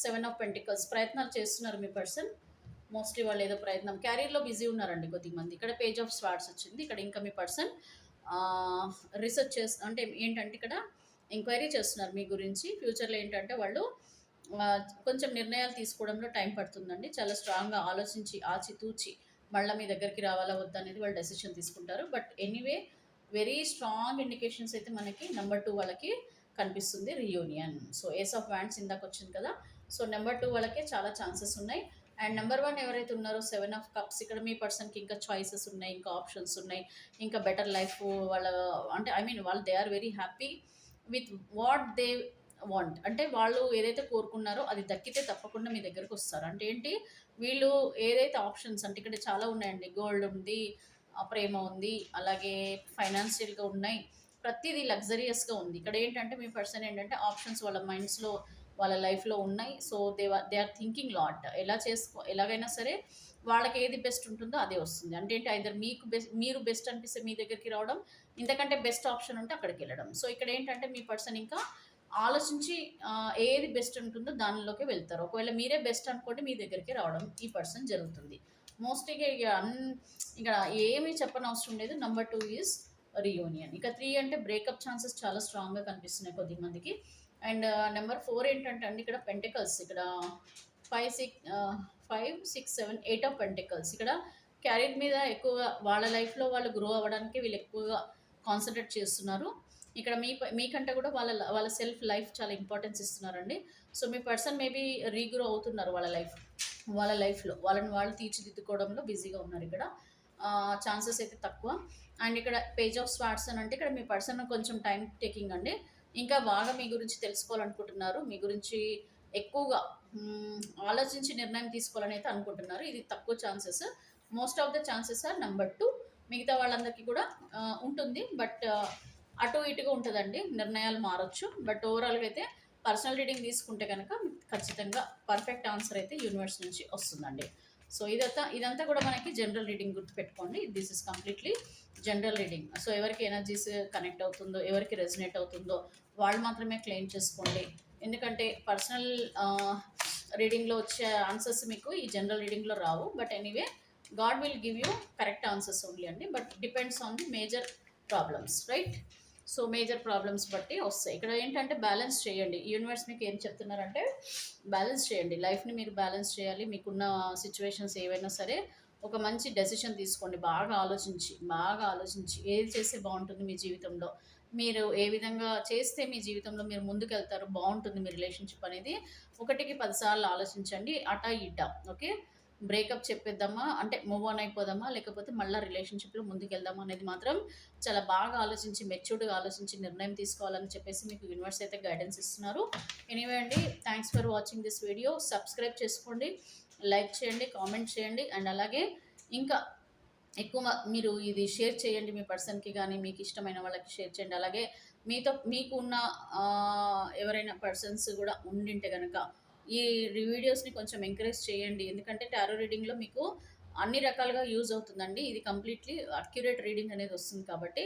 7 ఆఫ్ పెంటికల్స్, ప్రయత్నాలు చేస్తున్నారు మీ పర్సన్ మోస్ట్లీ వాళ్ళు ఏదో ప్రయత్నం క్యారియర్లో బిజీ ఉన్నారండి కొద్దిమంది. ఇక్కడ పేజ్ ఆఫ్ స్వార్డ్స్ వచ్చింది. ఇక్కడ ఇంకా మీ పర్సన్ రీసెర్చ్ అంటే ఏంటంటే ఇక్కడ ఎంక్వైరీ చేస్తున్నారు మీ గురించి. ఫ్యూచర్లో ఏంటంటే వాళ్ళు కొంచెం నిర్ణయాలు తీసుకోవడంలో టైం పడుతుందండి. చాలా స్ట్రాంగ్గా ఆలోచించి ఆచితూచి మళ్ళీ మీ దగ్గరికి రావాలా వద్దా అనేది వాళ్ళు డెసిషన్ తీసుకుంటారు. But anyway very strong indications అయితే మనకి నెంబర్ 2 వాళ్ళకి కనిపిస్తుంది, reunion. So ace of wands ఇందాక వచ్చింది కదా. సో నెంబర్ 2 వాళ్ళకే చాలా ఛాన్సెస్ ఉన్నాయి. అండ్ నెంబర్ 1 ఎవరైతే ఉన్నారో 7 ఆఫ్ కప్స్, ఇక్కడ మీ పర్సన్కి ఇంకా చాయిసెస్ ఉన్నాయి, ఇంకా ఆప్షన్స్ ఉన్నాయి, ఇంకా బెటర్ లైఫ్ వాళ్ళ అంటే వాళ్ళు they are very happy with what they want. అంటే వాళ్ళు ఏదైతే కోరుకున్నారో అది దక్కితే తప్పకుండా మీ దగ్గరకు వస్తారు. అంటే ఏంటి, వీళ్ళు ఏదైతే ఆప్షన్స్ అంటే ఇక్కడ చాలా ఉన్నాయండి. గోల్డ్ ఉంది, ప్రేమ ఉంది, అలాగే ఫైనాన్షియల్గా ఉన్నాయి, ప్రతిదీ లగ్జరియస్గా ఉంది. ఇక్కడ ఏంటంటే మీ పర్సన్ ఏంటంటే ఆప్షన్స్ వాళ్ళ మైండ్స్లో వాళ్ళ లైఫ్లో ఉన్నాయి. So they are thinking lot. ఎలాగైనా సరే వాళ్ళకి ఏది బెస్ట్ ఉంటుందో అదే వస్తుంది. అంటే ఏంటి, ఐదర్ మీరు బెస్ట్ అనిపిస్తే మీ దగ్గరికి రావడం, ఇంతకంటే బెస్ట్ ఆప్షన్ ఉంటే అక్కడికి వెళ్ళడం. సో ఇక్కడ ఏంటంటే మీ పర్సన్ ఇంకా ఆలోచించి ఏది బెస్ట్ ఉంటుందో దానిలోకి వెళ్తారు. ఒకవేళ మీరే బెస్ట్ అనుకోండి మీ దగ్గరికి రావడం ఈ పర్సన్ జరుగుతుంది. మోస్ట్లీగా ఇక ఏమీ చెప్పని అవసరం లేదు. Number 2 is reunion. ఇక 3 అంటే బ్రేకప్ ఛాన్సెస్ చాలా స్ట్రాంగ్గా కనిపిస్తున్నాయి కొద్ది మందికి. అండ్ నెంబర్ 4 ఏంటంటే అండి ఇక్కడ పెంటికల్స్, ఇక్కడ 5, 6, 7, 8 ఆఫ్ పెంటికల్స్. ఇక్కడ క్యారియర్ మీద ఎక్కువగా వాళ్ళ లైఫ్లో వాళ్ళు గ్రో అవ్వడానికి వీళ్ళు ఎక్కువగా కాన్సన్ట్రేట్ చేస్తున్నారు. ఇక్కడ మీకంటే కూడా వాళ్ళ సెల్ఫ్ లైఫ్ చాలా ఇంపార్టెన్స్ ఇస్తున్నారండి. సో మీ పర్సన్ మేబీ రీగ్రో అవుతున్నారు వాళ్ళ లైఫ్లో వాళ్ళని వాళ్ళు తీర్చిదిద్దుకోవడంలో బిజీగా ఉన్నారు. ఇక్కడ ఛాన్సెస్ అయితే తక్కువ. అండ్ ఇక్కడ పేజ్ ఆఫ్ స్వార్డ్స్ అని అంటే ఇక్కడ మీ పర్సన్ కొంచెం టైం టేకింగ్ అండి. ఇంకా బాగా మీ గురించి తెలుసుకోవాలనుకుంటున్నారు, మీ గురించి ఎక్కువగా ఆలోచించి నిర్ణయం తీసుకోవాలని అయితే అనుకుంటున్నారు. ఇది తక్కువ chances. Most of the chances are number 2. మిగతా వాళ్ళందరికీ కూడా ఉంటుంది, బట్ అటు ఇటుగా ఉంటుందండి, నిర్ణయాలు మారచ్చు. బట్ ఓవరాల్గా అయితే పర్సనల్ రీడింగ్ తీసుకుంటే కనుక ఖచ్చితంగా పర్ఫెక్ట్ ఆన్సర్ అయితే యూనివర్స్ నుంచి వస్తుందండి. సో ఇదంతా కూడా మనకి జనరల్ రీడింగ్, గుర్తుపెట్టుకోండి. This is completely general reading. So ఎవరికి ఎనర్జీస్ కనెక్ట్ అవుతుందో, ఎవరికి రెజినేట్ అవుతుందో వాళ్ళు మాత్రమే క్లెయిమ్ చేసుకోండి. ఎందుకంటే పర్సనల్ రీడింగ్లో వచ్చే ఆన్సర్స్ మీకు ఈ జనరల్ రీడింగ్లో రావు. But anyway God will give you correct answers only అండి. But depends on the major problems, right? So major problems బట్టి వస్తాయి. ఇక్కడ ఏంటంటే బ్యాలెన్స్ చేయండి. యూనివర్స్ మీకు ఏం చెప్తున్నారంటే బ్యాలెన్స్ చేయండి, లైఫ్ని మీరు బ్యాలెన్స్ చేయాలి. మీకున్న సిచ్యువేషన్స్ ఏవైనా సరే ఒక మంచి డెసిషన్ తీసుకోండి. బాగా ఆలోచించి ఏది చేస్తే బాగుంటుంది మీ జీవితంలో, మీరు ఏ విధంగా చేస్తే మీ జీవితంలో మీరు ముందుకెళ్తారు, బాగుంటుంది మీ రిలేషన్షిప్ అనేది 1కి 10 సార్లు ఆలోచించండి. అటా ఇటా, ఓకే? బ్రేకప్ చెప్పేద్దామా, అంటే మూవ్ ఆన్ అయిపోదామా, లేకపోతే మళ్ళీ రిలేషన్షిప్లో ముందుకెళ్దామా అనేది మాత్రం చాలా బాగా ఆలోచించి మెచ్యూర్డ్గా ఆలోచించి నిర్ణయం తీసుకోవాలని చెప్పేసి మీకు యూనివర్స్ అయితే గైడెన్స్ ఇస్తున్నారు. ఎనీవే అండి, thanks for watching this video. Subscribe చేసుకోండి, లైక్ చేయండి, కామెంట్ చేయండి. అండ్ అలాగే ఇంకా ఎక్కువ మీరు ఇది షేర్ చేయండి మీ పర్సన్కి కానీ మీకు ఇష్టమైన వాళ్ళకి షేర్ చేయండి. అలాగే మీకు ఉన్న ఎవరైనా పర్సన్స్ కూడా ఉండింటే కనుక ఈ వీడియోస్ని కొంచెం ఎంకరేజ్ చేయండి. ఎందుకంటే టారో రీడింగ్లో మీకు అన్ని రకాలుగా యూజ్ అవుతుందండి. ఇది కంప్లీట్లీ అక్యురేట్ రీడింగ్ అనేది వస్తుంది కాబట్టి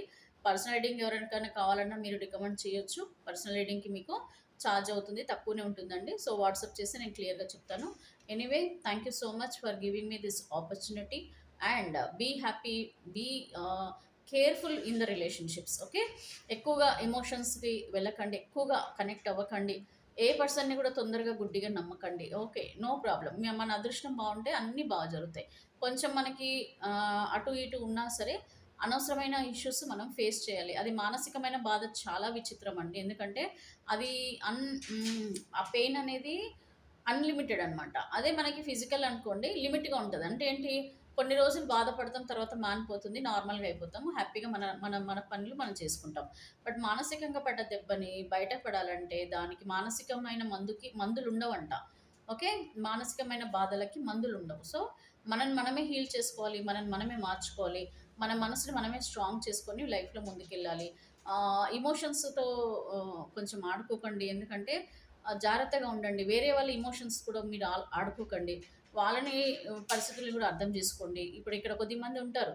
పర్సనల్ రీడింగ్ ఎవరికైనా కావాలన్నా మీరు రికమెండ్ చేయొచ్చు. పర్సనల్ రీడింగ్కి మీకు ఛార్జ్ అవుతుంది, తక్కువనే ఉంటుందండి. సో వాట్సాప్ చేసి నేను క్లియర్గా చెప్తాను. Anyway, thank you so much for giving me this opportunity. And be happy, be careful in the relationships, okay? ఎక్కువగా ఎమోషన్స్కి వెళ్ళకండి, ఎక్కువగా కనెక్ట్ అవ్వకండి. ఏ పర్సన్ని కూడా తొందరగా గుడ్డిగా నమ్మకండి, ఓకే? No problem. మన అదృష్టం బాగుంటే అన్నీ బాగా జరుగుతాయి. కొంచెం మనకి అటు ఇటు ఉన్నా సరే అనవసరమైన ఇష్యూస్ మనం ఫేస్ చేయాలి. అది మానసికమైన బాధ చాలా విచిత్రం అండి. ఎందుకంటే అది ఆ పెయిన్ అనేది అన్లిమిటెడ్ అనమాట. అదే మనకి ఫిజికల్ అనుకోండి లిమిట్గా ఉంటుంది. అంటే ఏంటి, కొన్ని రోజులు బాధపడతాం, తర్వాత మానిపోతుంది, నార్మల్గా అయిపోతాము, హ్యాపీగా మన మన మన పనులు మనం చేసుకుంటాం. బట్ మానసికంగా పడ్డ దెబ్బని బయటపడాలంటే దానికి మానసికమైన మందులు ఉండవంట, ఓకే? మానసికమైన బాధలకి మందులు ఉండవు. సో మనమే హీల్ చేసుకోవాలి, మనమే మార్చుకోవాలి, మన మనసుని మనమే స్ట్రాంగ్ చేసుకొని లైఫ్లో ముందుకెళ్ళాలి. ఇమోషన్స్తో కొంచెం ఆడుకోకండి. ఎందుకంటే జాగ్రత్తగా ఉండండి. వేరే వాళ్ళ ఎమోషన్స్ కూడా మీరు ఆడుకోకండి. వాళ్ళని పరిస్థితులను కూడా అర్థం చేసుకోండి. ఇప్పుడు ఇక్కడ కొద్దిమంది ఉంటారు,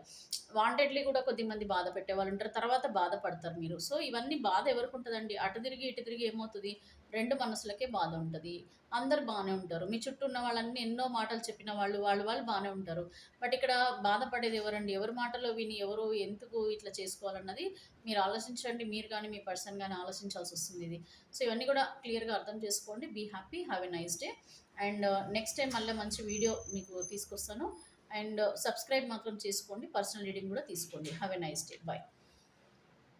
వాంటెడ్లీ కూడా కొద్దిమంది బాధ పెట్టే వాళ్ళు ఉంటారు, తర్వాత బాధపడతారు మీరు. సో ఇవన్నీ బాధ ఎవరికి ఉంటుందండి? అటు తిరిగి ఇటు తిరిగి ఏమవుతుంది, 2 మనసులకే బాధ ఉంటుంది. అందరూ బాగానే ఉంటారు. మీ చుట్టూ ఉన్న వాళ్ళన్నీ ఎన్నో మాటలు చెప్పిన వాళ్ళు బాగానే ఉంటారు. బట్ ఇక్కడ బాధపడేది ఎవరండి? ఎవరి మాటలో విని ఎవరు ఎందుకు ఇట్లా చేసుకోవాలన్నది మీరు ఆలోచించండి. మీరు కానీ, మీ పర్సన్ గానీ ఆలోచించాల్సొస్తుంది ఇది. సో, ఇవన్నీ కూడా క్లియర్‌గా అర్థం చేసుకోండి. Be happy. Have a nice day. And next time మళ్ళీ మంచి వీడియో మీకు తీసుకొస్తాను. అండ్ సబ్స్క్రైబ్ మాత్రం చేసుకోండి. పర్సనల్ రీడింగ్ కూడా తీసుకోండి. Have a nice day. By.